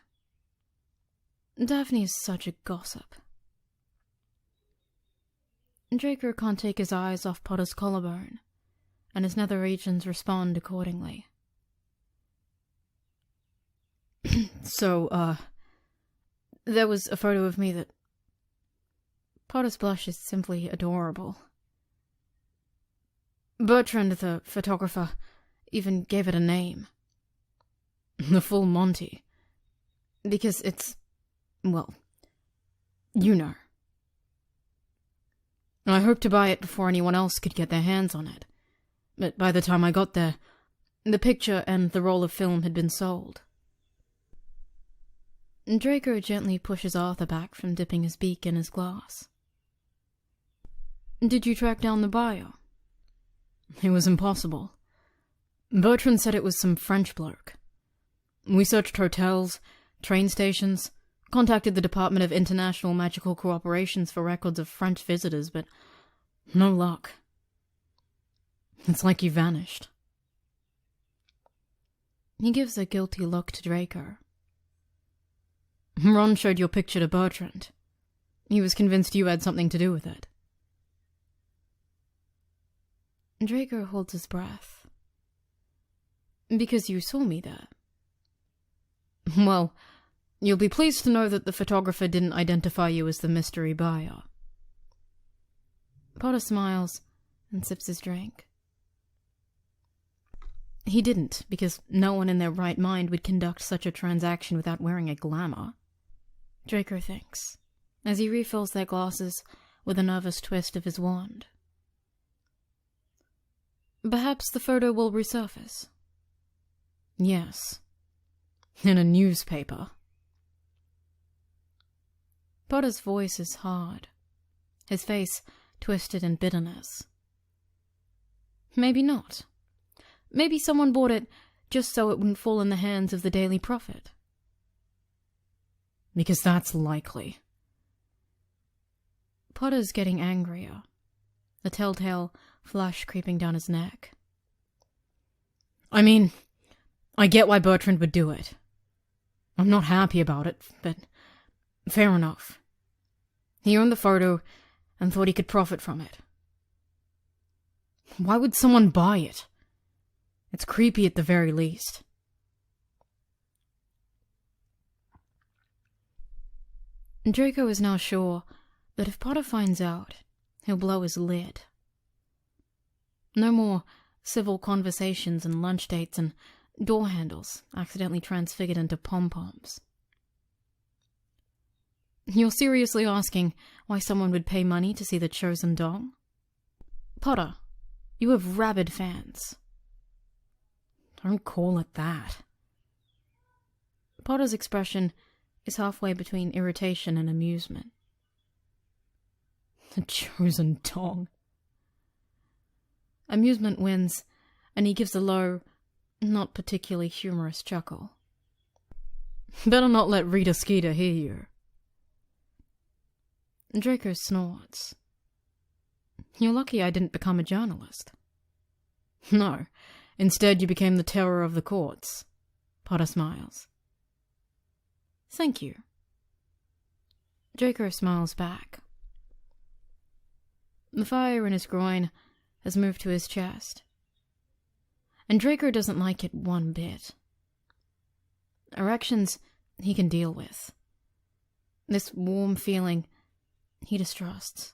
Daphne is such a gossip." Draco can't take his eyes off Potter's collarbone, and his nether regions respond accordingly. So, there was a photo of me that... Potter's blush is simply adorable. Bertrand, the photographer, even gave it a name. The full Monty. Because it's... well, you know. I hoped to buy it before anyone else could get their hands on it, but by the time I got there, the picture and the roll of film had been sold. Draco gently pushes Arthur back from dipping his beak in his glass. "Did you track down the buyer?" "It was impossible. Bertrand said it was some French bloke. We searched hotels, train stations, contacted the Department of International Magical Cooperations for records of French visitors, but no luck. It's like he vanished." He gives a guilty look to Draco. "Ron showed your picture to Bertrand. He was convinced you had something to do with it." Draco holds his breath. "Because you saw me there." "Well, you'll be pleased to know that the photographer didn't identify you as the mystery buyer." Potter smiles and sips his drink. He didn't, because no one in their right mind would conduct such a transaction without wearing a glamour, Draco thinks, as he refills their glasses with a nervous twist of his wand. "Perhaps the photo will resurface." "Yes. In a newspaper." Potter's voice is hard, his face twisted in bitterness. "Maybe not. Maybe someone bought it just so it wouldn't fall in the hands of the Daily Prophet." "Because that's likely." Potter's getting angrier, the telltale flush creeping down his neck. "I mean, I get why Bertrand would do it. I'm not happy about it, but fair enough. He owned the photo and thought he could profit from it. Why would someone buy it? It's creepy at the very least." Draco is now sure that if Potter finds out, he'll blow his lid. No more civil conversations and lunch dates and door handles accidentally transfigured into pom-poms. You're seriously asking why someone would pay money to see the chosen dong? Potter, you have rabid fans. Don't call it that. Potter's expression is halfway between irritation and amusement. The chosen dong. Amusement wins, and he gives a low, not particularly humorous chuckle. Better not let Rita Skeeter hear you. Draco snorts. You're lucky I didn't become a journalist. No, instead you became the terror of the courts. Potter smiles. Thank you. Draco smiles back. The fire in his groin has moved to his chest, and Draco doesn't like it one bit. Erections he can deal with. This warm feeling he distrusts.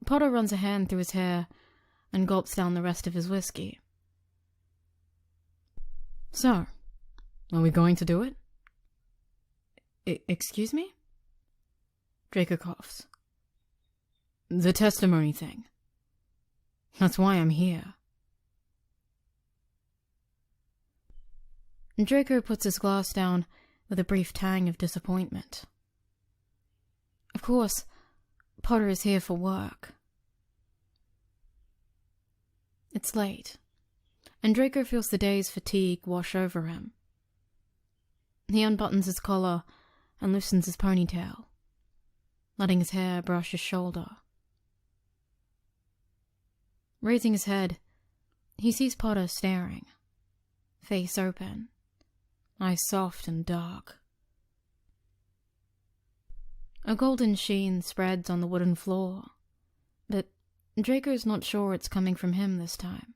Potter runs a hand through his hair and gulps down the rest of his whiskey. So, are we going to do it? Excuse me? Draco coughs. The testimony thing. That's why I'm here. Draco puts his glass down with a brief tang of disappointment. Of course, Potter is here for work. It's late, and Draco feels the day's fatigue wash over him. He unbuttons his collar and loosens his ponytail, letting his hair brush his shoulder. Raising his head, he sees Potter staring, face open, eyes soft and dark. A golden sheen spreads on the wooden floor, but Draco's not sure it's coming from him this time.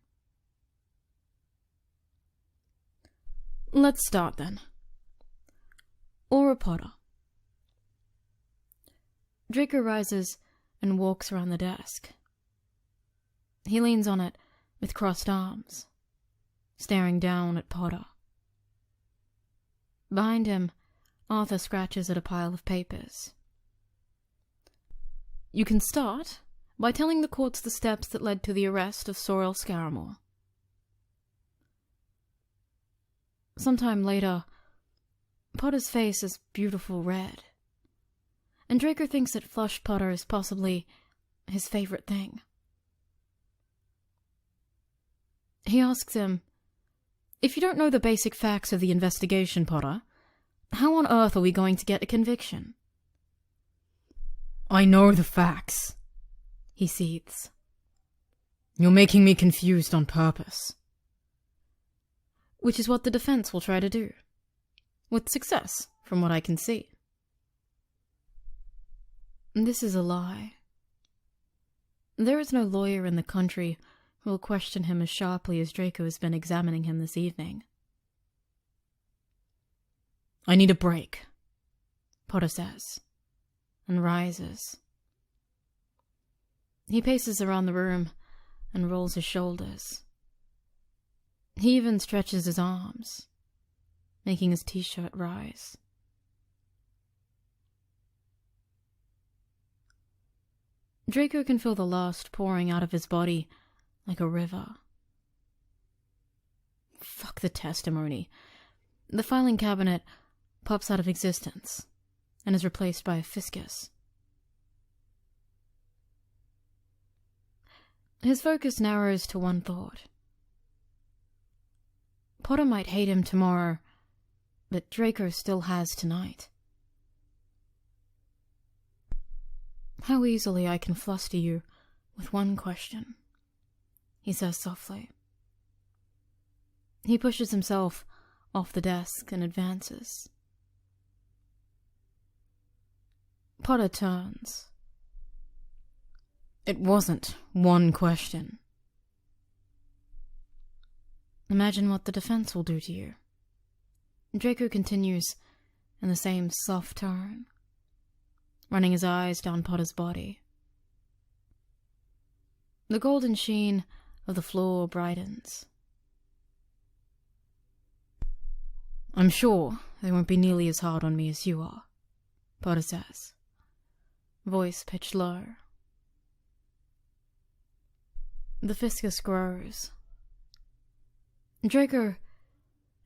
Let's start then. Auror Potter. Draco rises and walks around the desk. He leans on it with crossed arms, staring down at Potter. Behind him, Arthur scratches at a pile of papers. You can start by telling the courts the steps that led to the arrest of Sorrel Scaramore. Sometime later, Potter's face is beautiful red, and Draco thinks that flushed Potter is possibly his favorite thing. He asks him, if you don't know the basic facts of the investigation, Potter, how on earth are we going to get a conviction? I know the facts, he seethes. You're making me confused on purpose. Which is what the defense will try to do. With success, from what I can see. This is a lie. There is no lawyer in the country who will question him as sharply as Draco has been examining him this evening. I need a break, Potter says, and rises. He paces around the room and rolls his shoulders. He even stretches his arms, making his t-shirt rise. Draco can feel the lust pouring out of his body like a river. Fuck the testimony. The filing cabinet pops out of existence and is replaced by a fiscus. His focus narrows to one thought. Potter might hate him tomorrow, but Draco still has tonight. How easily I can fluster you with one question, he says softly. He pushes himself off the desk and advances. Potter turns. It wasn't one question. Imagine what the defense will do to you. Draco continues in the same soft tone, running his eyes down Potter's body. The golden sheen of the floor brightens. I'm sure they won't be nearly as hard on me as you are, Potter says, voice pitched low. The fiscus grows. Draco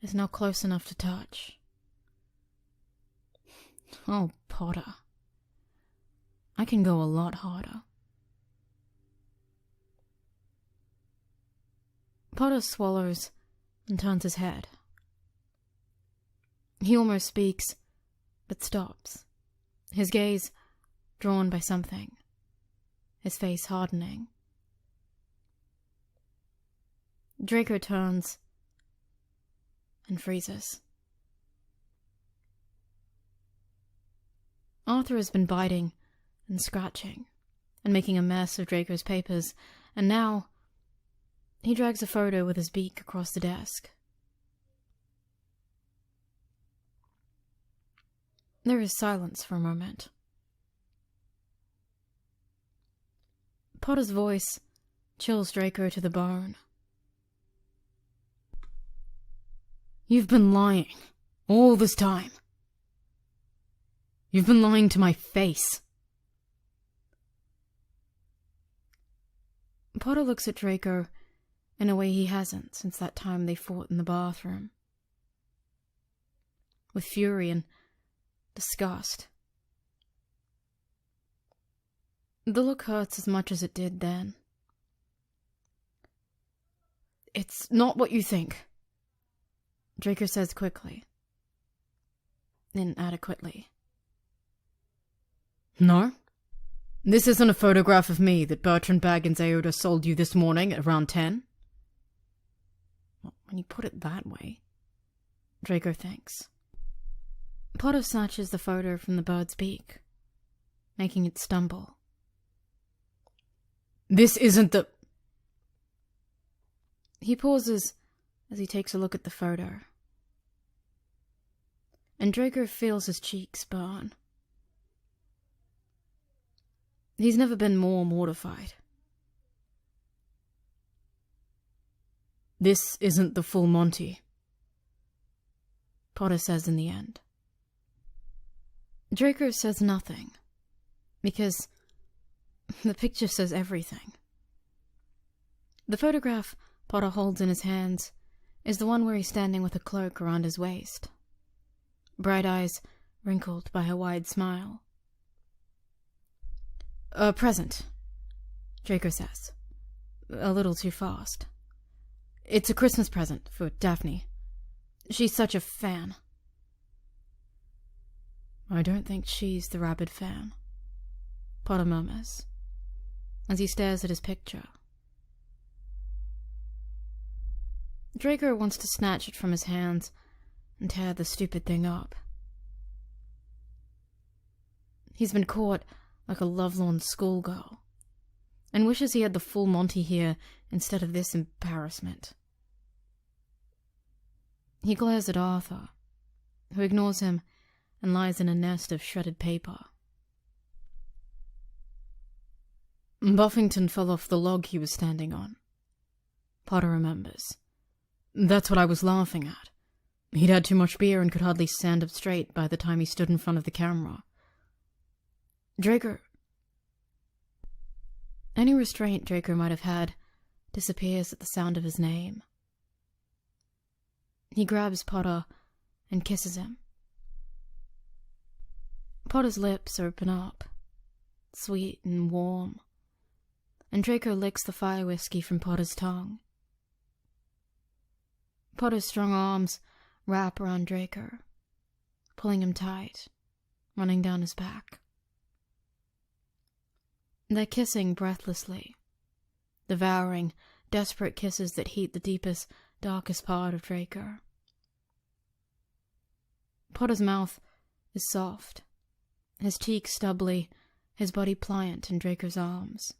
is now close enough to touch. Oh, Potter. I can go a lot harder. Potter swallows and turns his head. He almost speaks, but stops, his gaze drawn by something, his face hardening. Draco turns and freezes. Arthur has been biting and scratching and making a mess of Draco's papers, and now he drags a photo with his beak across the desk. There is silence for a moment. Potter's voice chills Draco to the bone. You've been lying all this time. You've been lying to my face. Potter looks at Draco in a way he hasn't since that time they fought in the bathroom. With fury and disgust. The look hurts as much as it did then. It's not what you think, Draco says quickly. Inadequately. No? This isn't a photograph of me that Bertrand Baggins Aouda sold you this morning at around 10? Well, when you put it that way, Draco thinks. Potter snatches the photo from the bird's beak, making it stumble. This isn't the... He pauses as he takes a look at the photo. And Draco feels his cheeks burn. He's never been more mortified. This isn't the full Monty, Potter says in the end. Draco says nothing, because the picture says everything. The photograph Potter holds in his hands is the one where he's standing with a cloak around his waist, bright eyes wrinkled by a wide smile. A present, Draco says, a little too fast. It's a Christmas present for Daphne. She's such a fan. I don't think she's the rabid fan, Potter murmurs, as he stares at his picture. Draco wants to snatch it from his hands and tear the stupid thing up. He's been caught like a lovelorn schoolgirl, and wishes he had the full Monty here instead of this embarrassment. He glares at Arthur, who ignores him and lies in a nest of shredded paper. Buffington fell off the log he was standing on, Potter remembers. That's what I was laughing at. He'd had too much beer and could hardly stand up straight by the time he stood in front of the camera. Draco... Any restraint Draco might have had disappears at the sound of his name. He grabs Potter and kisses him. Potter's lips open up, sweet and warm, and Draco licks the fire whiskey from Potter's tongue. Potter's strong arms wrap around Draco, pulling him tight, running down his back. They're kissing breathlessly, devouring, desperate kisses that heat the deepest, darkest part of Draco. Potter's mouth is soft, his cheeks stubbly, his body pliant in Draco's arms.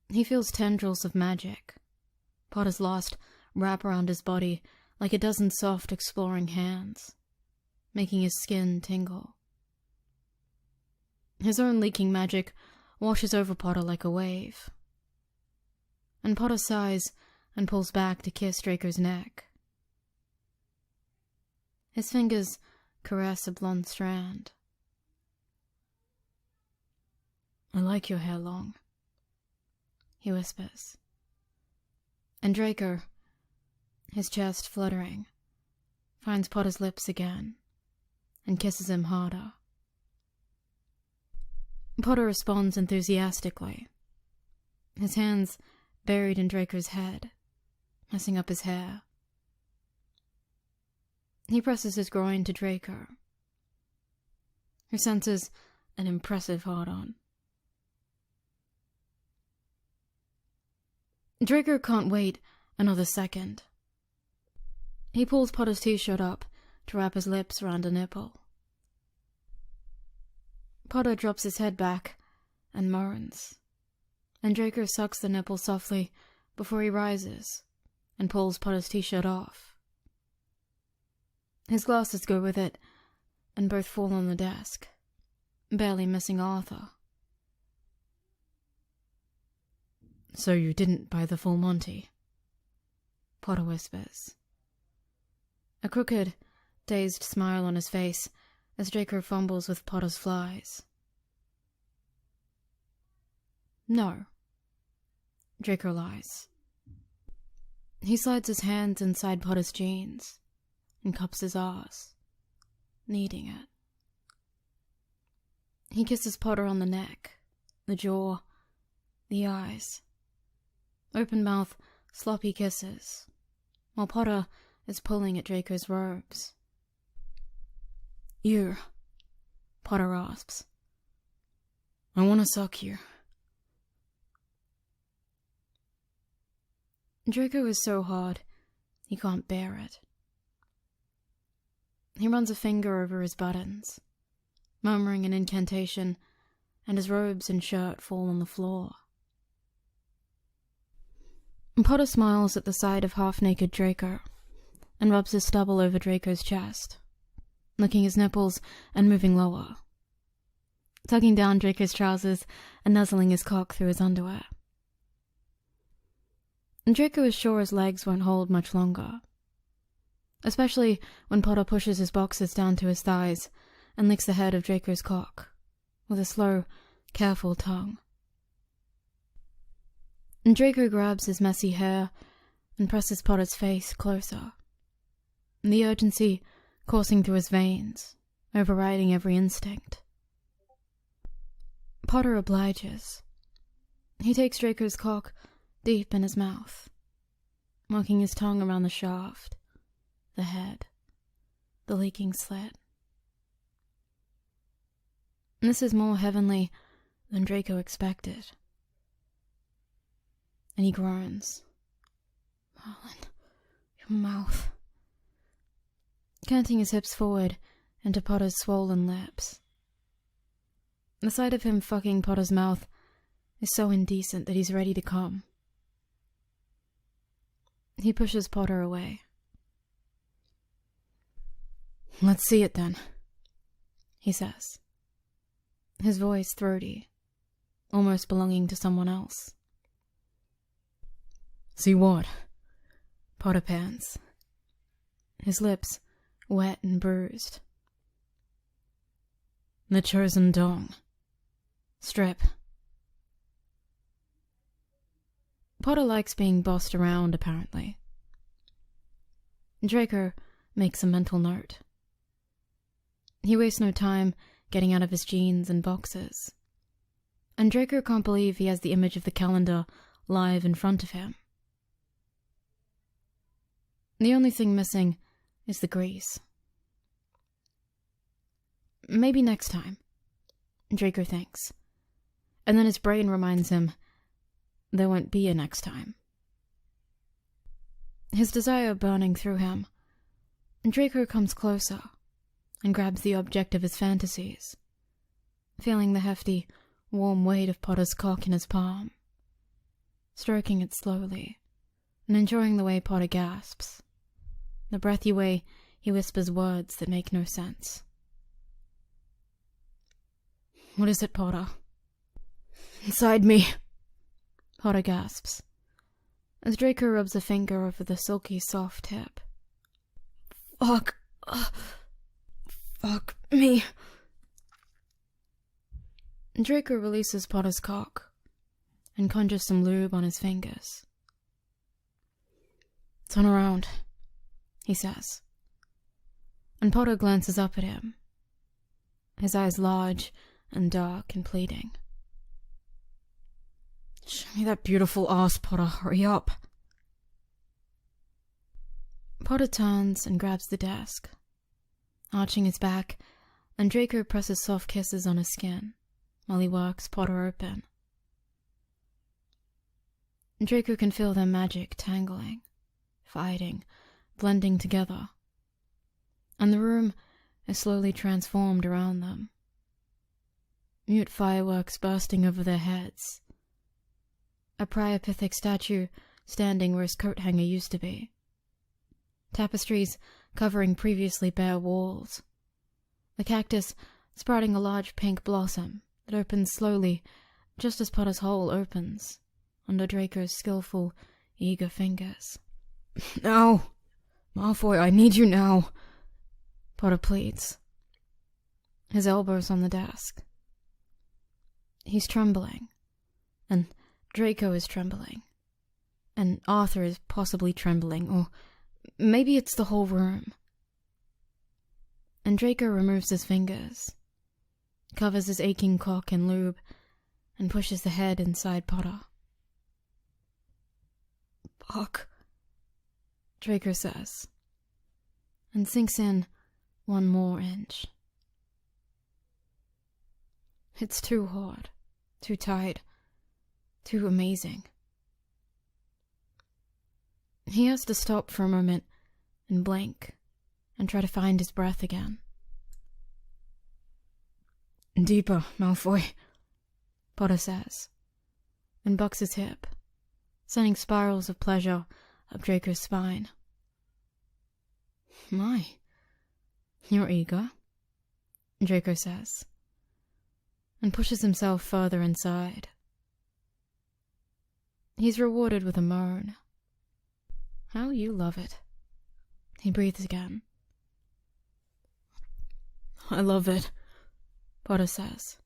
He feels tendrils of magic. Potter's lost wrap around his body like a dozen soft, exploring hands, making his skin tingle. His own leaking magic washes over Potter like a wave. And Potter sighs and pulls back to kiss Draco's neck. His fingers caress a blonde strand. "I like your hair long," he whispers. And Draco, his chest fluttering, finds Potter's lips again and kisses him harder. Potter responds enthusiastically, his hands buried in Draco's head, messing up his hair. He presses his groin to Draco, who senses an impressive hard-on. Draco can't wait another second. He pulls Potter's t-shirt up to wrap his lips around a nipple. Potter drops his head back and moans, and Draco sucks the nipple softly before he rises and pulls Potter's t-shirt off. His glasses go with it, and both fall on the desk, barely missing Arthur. "So you didn't buy the full Monty?" Potter whispers. A crooked, dazed smile on his face as Draco fumbles with Potter's flies. "No," Draco lies. He slides his hands inside Potter's jeans and cups his arse, kneading it. He kisses Potter on the neck, the jaw, the eyes. Open mouth, sloppy kisses, while Potter is pulling at Draco's robes. "You," Potter rasps. "I want to suck you." Draco is so hard, he can't bear it. He runs a finger over his buttons, murmuring an incantation, and his robes and shirt fall on the floor. Potter smiles at the sight of half-naked Draco, and rubs his stubble over Draco's chest, licking his nipples and moving lower, tugging down Draco's trousers and nuzzling his cock through his underwear. Draco is sure his legs won't hold much longer, especially when Potter pushes his boxers down to his thighs and licks the head of Draco's cock with a slow, careful tongue. Draco grabs his messy hair and presses Potter's face closer, the urgency coursing through his veins, overriding every instinct. Potter obliges. He takes Draco's cock deep in his mouth, working his tongue around the shaft, the head, the leaking slit. This is more heavenly than Draco expected. And he groans. "Marlin, your mouth." Canting his hips forward into Potter's swollen lips. The sight of him fucking Potter's mouth is so indecent that he's ready to come. He pushes Potter away. "Let's see it then," he says, his voice throaty, almost belonging to someone else. "See what?" Potter pants, his lips wet and bruised. "The chosen dong. Strip." Potter likes being bossed around, apparently. Draco makes a mental note. He wastes no time getting out of his jeans and boxers, and Draco can't believe he has the image of the calendar live in front of him. The only thing missing is the grease. Maybe next time, Draco thinks, and then his brain reminds him there won't be a next time. His desire burning through him, Draco comes closer and grabs the object of his fantasies, feeling the hefty, warm weight of Potter's cock in his palm, stroking it slowly and enjoying the way Potter gasps, the breathy way he whispers words that make no sense. "What is it, Potter?" inside me. Potter gasps, as Draco rubs a finger over the silky soft tip. Fuck. Fuck me. Draco releases Potter's cock and conjures some lube on his fingers. "Turn around," he says, and Potter glances up at him, his eyes large and dark and pleading. "Show me that beautiful ass, Potter. Hurry up." Potter turns and grabs the desk, arching his back, and Draco presses soft kisses on his skin while he works Potter open. Draco can feel their magic tangling, fighting, blending together, and the room is slowly transformed around them. Mute fireworks bursting over their heads, a Priapithic statue standing where his coat hanger used to be, tapestries covering previously bare walls, the cactus sprouting a large pink blossom that opens slowly just as Potter's hole opens under Draco's skillful, eager fingers. "Now! Malfoy, I need you now!" Potter pleads, his elbows on the desk. He's trembling, and Draco is trembling, and Arthur is possibly trembling, or maybe it's the whole room. And Draco removes his fingers, covers his aching cock in lube, and pushes the head inside Potter. "Fuck," Draco says, and sinks in one more inch. It's too hard, too tight, too amazing. He has to stop for a moment and blink and try to find his breath again. "Deeper, Malfoy," Potter says, and bucks his hip, sending spirals of pleasure up Draco's spine. "My, you're eager," Draco says, and pushes himself further inside. He's rewarded with a moan. "How you love it." He breathes again. "I love it," Potter says.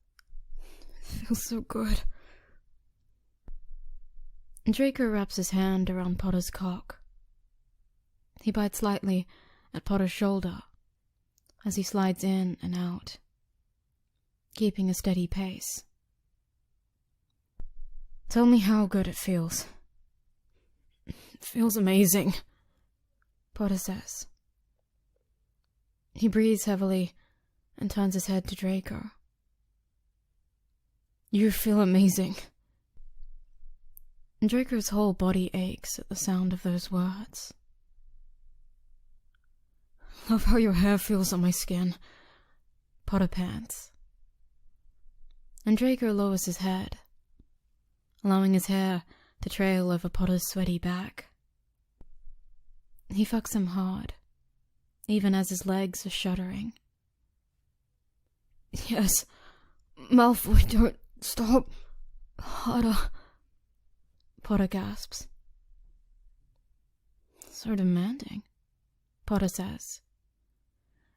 "It feels so good." Draco wraps his hand around Potter's cock. He bites lightly at Potter's shoulder as he slides in and out, keeping a steady pace. "Tell me how good it feels." "It feels amazing," Potter says. He breathes heavily and turns his head to Draco. "You feel amazing." Draco's whole body aches at the sound of those words. "Love how your hair feels on my skin," Potter pants. And Draco lowers his head, allowing his hair to trail over Potter's sweaty back. He fucks him hard, even as his legs are shuddering. "Yes, Malfoy, don't stop. Harder," Potter gasps. "So demanding," Potter says,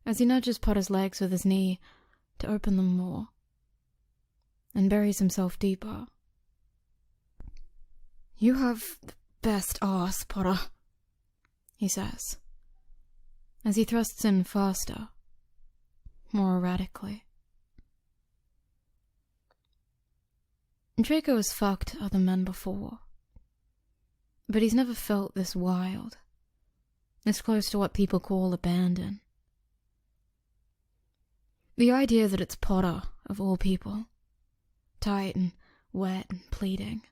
as he nudges Potter's legs with his knee to open them more, and buries himself deeper. "You have the best ass, Potter," he says, as he thrusts in faster, more erratically. Draco has fucked other men before, but he's never felt this wild, this close to what people call abandon. The idea that it's Potter, of all people, tight and wet and pleading.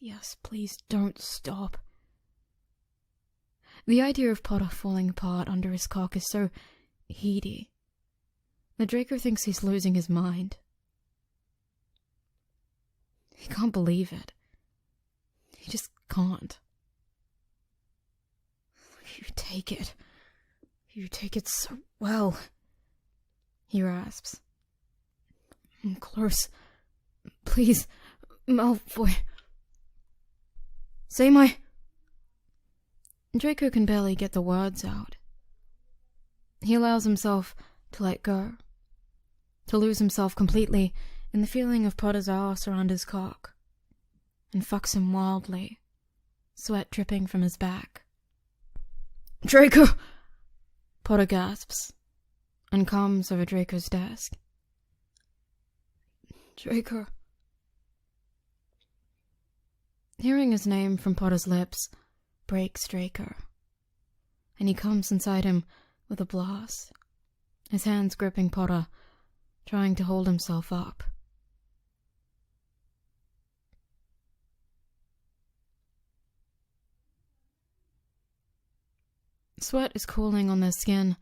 Yes, please don't stop. The idea of Potter falling apart under his cock is so heady that Draco thinks he's losing his mind. He can't believe it. He just can't. You take it so well," he rasps. "I'm close, Please, Malfoy. Say my... Draco can barely get the words out. He allows himself to let go, to lose himself completely in the feeling of Potter's arse around his cock, and fucks him wildly, sweat dripping from his back. Draco! Potter gasps, and comes over Draco's desk. Draco. Hearing his name from Potter's lips breaks Draco, and he comes inside him with a blast, his hands gripping Potter, trying to hold himself up. Sweat is cooling on their skin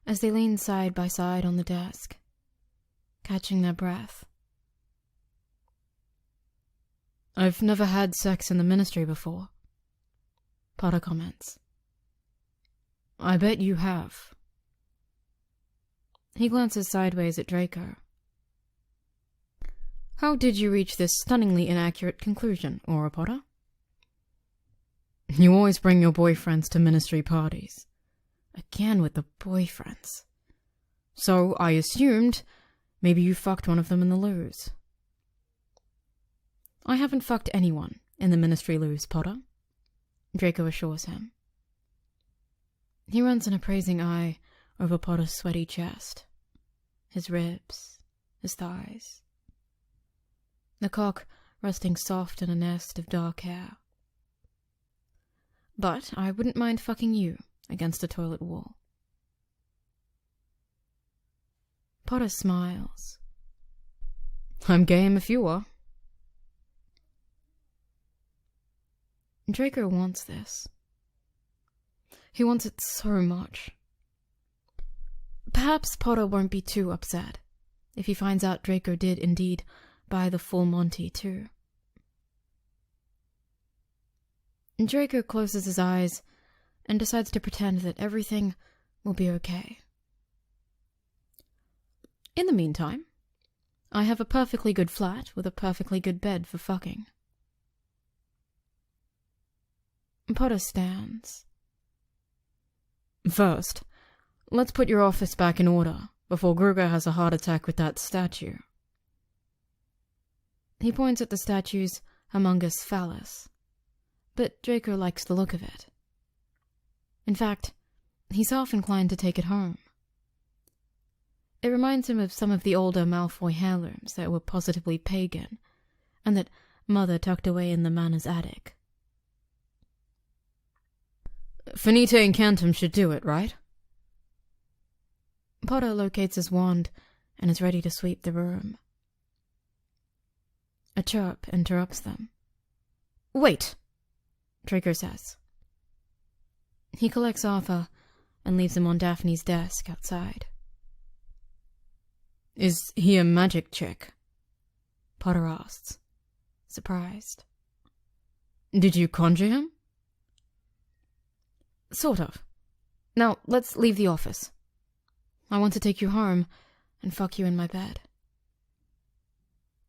as they lean side by side on the desk, catching their breath. I've never had sex in the Ministry before, Potter comments. I bet you have. He glances sideways at Draco. How did you reach this stunningly inaccurate conclusion, Auror Potter? You always bring your boyfriends to Ministry parties. Again with the boyfriends. So I assumed maybe you fucked one of them in the loos. I haven't fucked anyone in the Ministry loos, Potter, Draco assures him. He runs an appraising eye over Potter's sweaty chest, his ribs, his thighs, the cock resting soft in a nest of dark hair. But I wouldn't mind fucking you against a toilet wall. Potter smiles. I'm game if you are. Draco wants this. He wants it so much. Perhaps Potter won't be too upset if he finds out Draco did indeed buy the full Monty too. Draco closes his eyes and decides to pretend that everything will be okay. In the meantime, I have a perfectly good flat with a perfectly good bed for fucking. Potter stands. First, let's put your office back in order before Gruger has a heart attack with that statue. He points at the statue's humongous phallus, but Draco likes the look of it. In fact, he's half inclined to take it home. It reminds him of some of the older Malfoy heirlooms that were positively pagan, and that Mother tucked away in the manor's attic. Finite Incantum should do it, right? Potter locates his wand and is ready to sweep the room. A chirp interrupts them. Wait, Draco says. He collects Arthur and leaves him on Daphne's desk outside. Is he a magic chick? Potter asks, surprised. Did you conjure him? Sort of. Now, let's leave the office. I want to take you home and fuck you in my bed.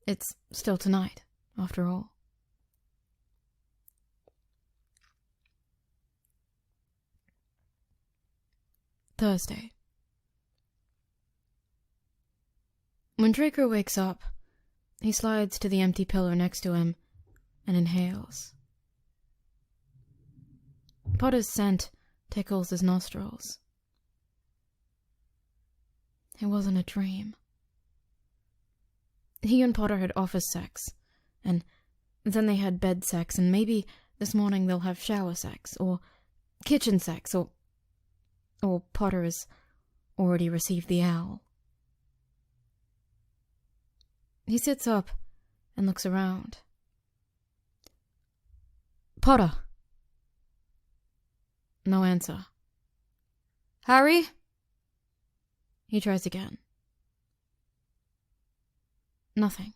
It's still tonight, after all. Thursday. When Draco wakes up, he slides to the empty pillow next to him and inhales. Potter's scent tickles his nostrils. It wasn't a dream. He and Potter had office sex, and then they had bed sex, and maybe this morning they'll have shower sex, or kitchen sex, or Potter has already received the owl. He sits up and looks around. Potter. No answer. Harry? He tries again. Nothing.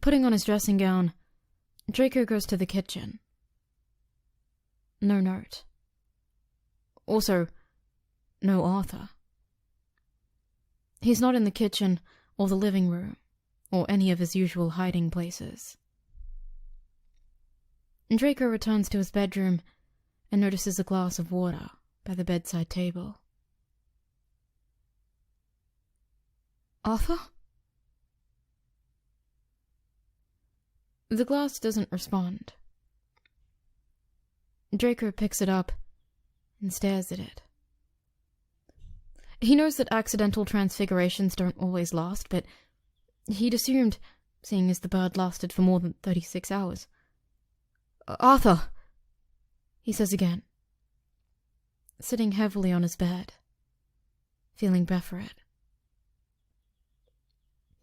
Putting on his dressing gown, Draco goes to the kitchen. No note. Also, no Arthur. He's not in the kitchen or the living room or any of his usual hiding places. Draco returns to his bedroom and notices a glass of water by the bedside table. Arthur? The glass doesn't respond. Draco picks it up and stares at it. He knows that accidental transfigurations don't always last, but he'd assumed, seeing as the bird lasted for more than 36 hours. Arthur, he says again, sitting heavily on his bed, feeling before it.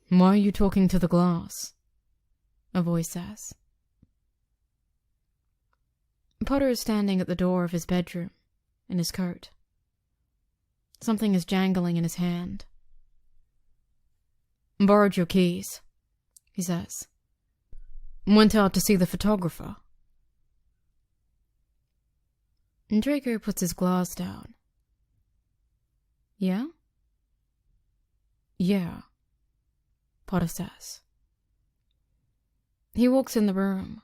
Why are you talking to the glass? A voice says. Potter is standing at the door of his bedroom, in his coat. Something is jangling in his hand. Borrowed your keys, he says. Went out to see the photographer. Draco puts his glass down. Yeah? Yeah, Potter says. He walks in the room,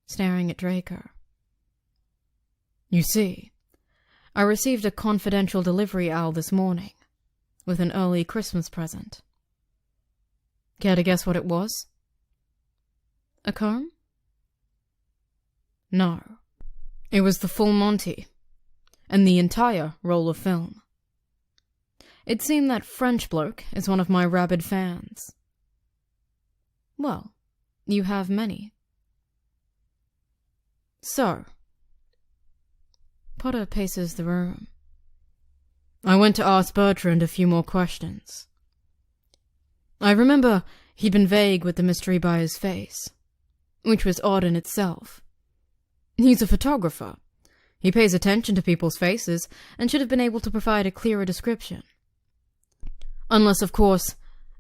staring at Draco. You see, I received a confidential delivery owl this morning, with an early Christmas present. Care to guess what it was? A comb? No. It was the full Monty, and the entire roll of film. It seemed that French bloke is one of my rabid fans. Well, you have many. So, Potter paces the room. I went to ask Bertrand a few more questions. I remember he'd been vague with the mystery by his face, which was odd in itself. He's a photographer. He pays attention to people's faces and should have been able to provide a clearer description. Unless, of course,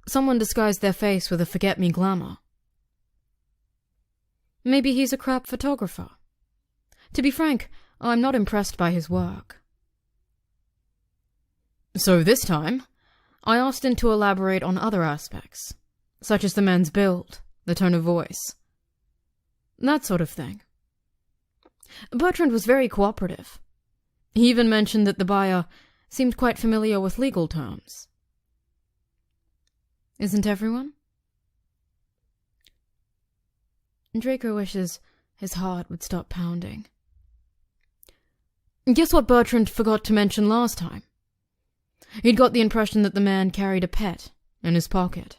someone disguised their face with a forget-me glamour. Maybe he's a crap photographer. To be frank, I'm not impressed by his work. So this time, I asked him to elaborate on other aspects, such as the man's build, the tone of voice, that sort of thing. Bertrand was very cooperative. He even mentioned that the buyer seemed quite familiar with legal terms. Isn't everyone? Draco wishes his heart would stop pounding. Guess what Bertrand forgot to mention last time? He'd got the impression that the man carried a pet in his pocket.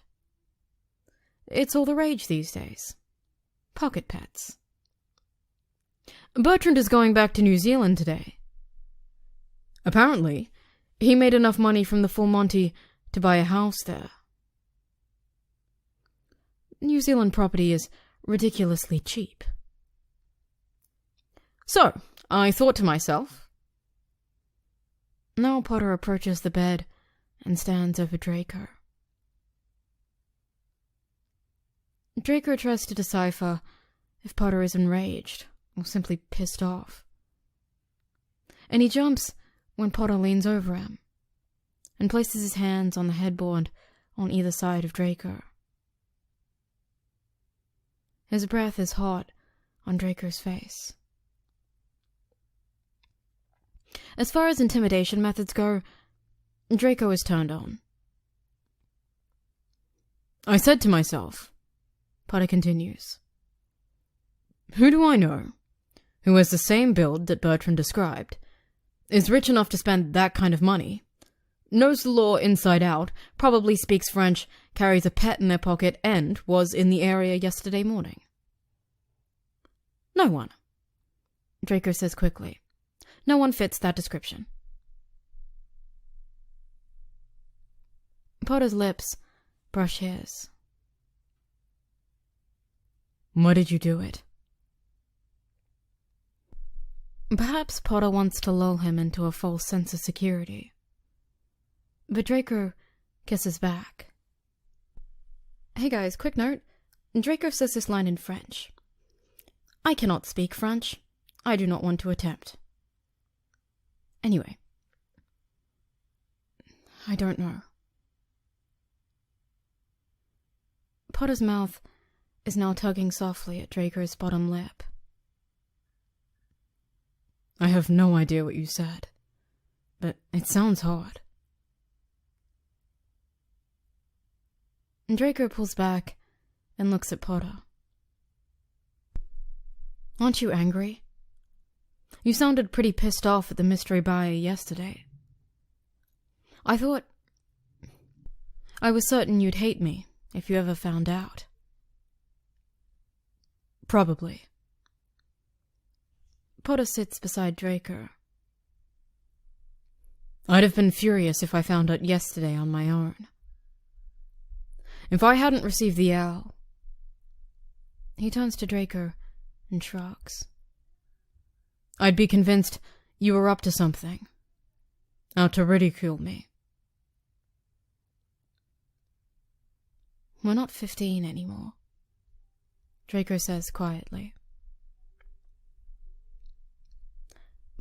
It's all the rage these days. Pocket pets. Bertrand is going back to New Zealand today. Apparently, he made enough money from the full Monty to buy a house there. New Zealand property is ridiculously cheap. So, I thought to myself. Now Potter approaches the bed and stands over Draco. Draco tries to decipher if Potter is enraged or simply pissed off. And he jumps when Potter leans over him and places his hands on the headboard on either side of Draco. His breath is hot on Draco's face. As far as intimidation methods go, Draco is turned on. I said to myself, Potter continues, who do I know who has the same build that Bertrand described, is rich enough to spend that kind of money, knows the law inside out, probably speaks French, carries a pet in their pocket, and was in the area yesterday morning? No one, Draco says quickly. No one fits that description. Potter's lips brush his. Why did you do it? Perhaps Potter wants to lull him into a false sense of security. But Draco kisses back. Hey guys, quick note. Draco says this line in French. I cannot speak French. I do not want to attempt. Anyway. I don't know. Potter's mouth is now tugging softly at Draco's bottom lip. I have no idea what you said, but it sounds hard. Draco pulls back and looks at Potter. Aren't you angry? You sounded pretty pissed off at the mystery buyer yesterday. I was certain you'd hate me if you ever found out. Probably. Potter sits beside Draco. I'd have been furious if I found out yesterday on my own. If I hadn't received the owl... He turns to Draco and shrugs. I'd be convinced you were up to something. Out to ridicule me. We're not 15 anymore, Draco says quietly.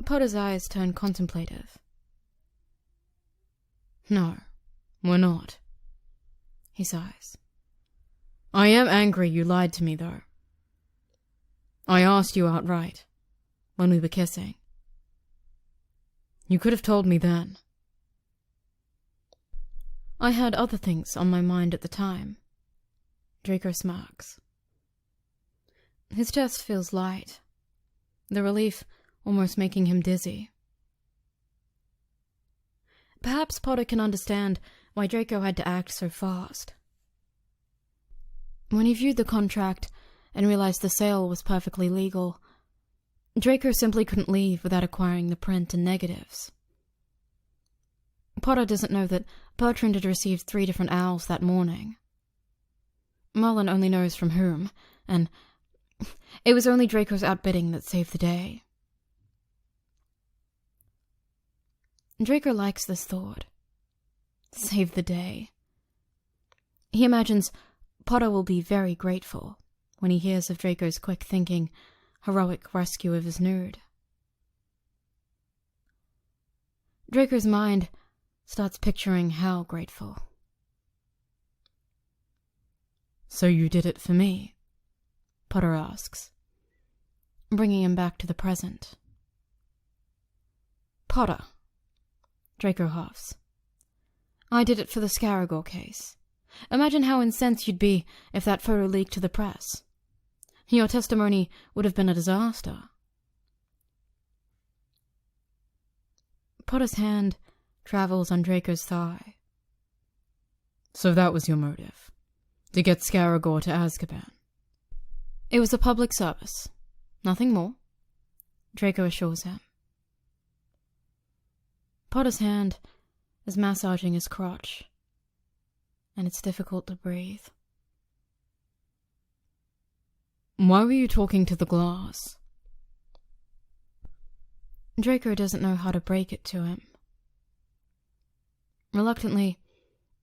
Potter's eyes turn contemplative. No, we're not. He sighs. I am angry you lied to me, though. I asked you outright, when we were kissing. You could have told me then. I had other things on my mind at the time. Draco smirks. His chest feels light, the relief almost making him dizzy. Perhaps Potter can understand why Draco had to act so fast. When he viewed the contract and realized the sale was perfectly legal, Draco simply couldn't leave without acquiring the print and negatives. Potter doesn't know that Bertrand had received 3 different owls that morning. Mullen only knows from whom, and it was only Draco's outbidding that saved the day. Draco likes this thought. Save the day. He imagines Potter will be very grateful when he hears of Draco's quick-thinking, heroic rescue of his nude. Draco's mind starts picturing how grateful. So you did it for me? Potter asks, bringing him back to the present. Potter, Draco huffs. I did it for the Scaragor case. Imagine how incensed you'd be if that photo leaked to the press. Your testimony would have been a disaster. Potter's hand travels on Draco's thigh. So that was your motive? To get Scaragor to Azkaban? It was a public service. Nothing more, Draco assures him. Potter's hand is massaging his crotch, and it's difficult to breathe. Why were you talking to the glass? Draco doesn't know how to break it to him. Reluctantly,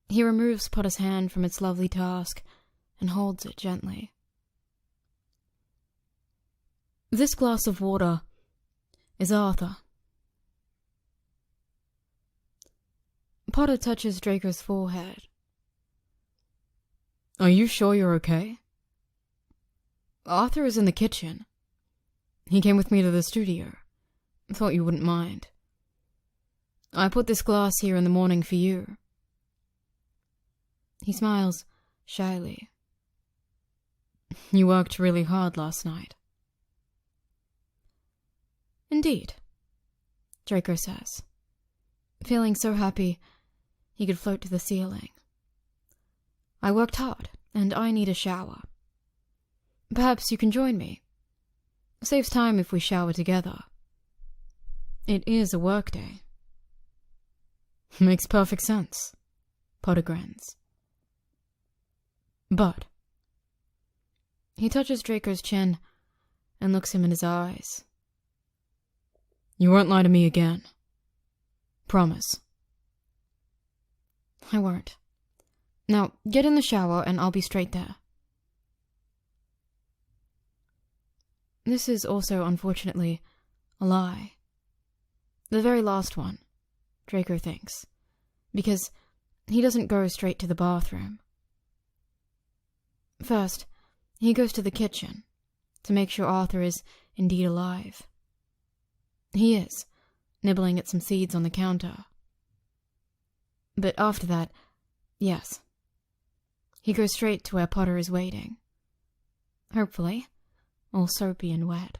he removes Potter's hand from its lovely task and holds it gently. This glass of water is Arthur. Potter touches Draco's forehead. Are you sure you're okay? Arthur is in the kitchen. He came with me to the studio. Thought you wouldn't mind. I put this glass here in the morning for you. He smiles shyly. You worked really hard last night. Indeed, Draco says, feeling so happy he could float to the ceiling. I worked hard, and I need a shower. Perhaps you can join me. Saves time if we shower together. It is a work day. Makes perfect sense, Potter grins. But he touches Draco's chin and looks him in his eyes. You won't lie to me again. Promise. I won't. Now, get in the shower and I'll be straight there. This is also, unfortunately, a lie. The very last one, Draco thinks, because he doesn't go straight to the bathroom. First, he goes to the kitchen to make sure Arthur is indeed alive. He is, nibbling at some seeds on the counter. But after that, yes, he goes straight to where Potter is waiting. Hopefully, all soapy and wet.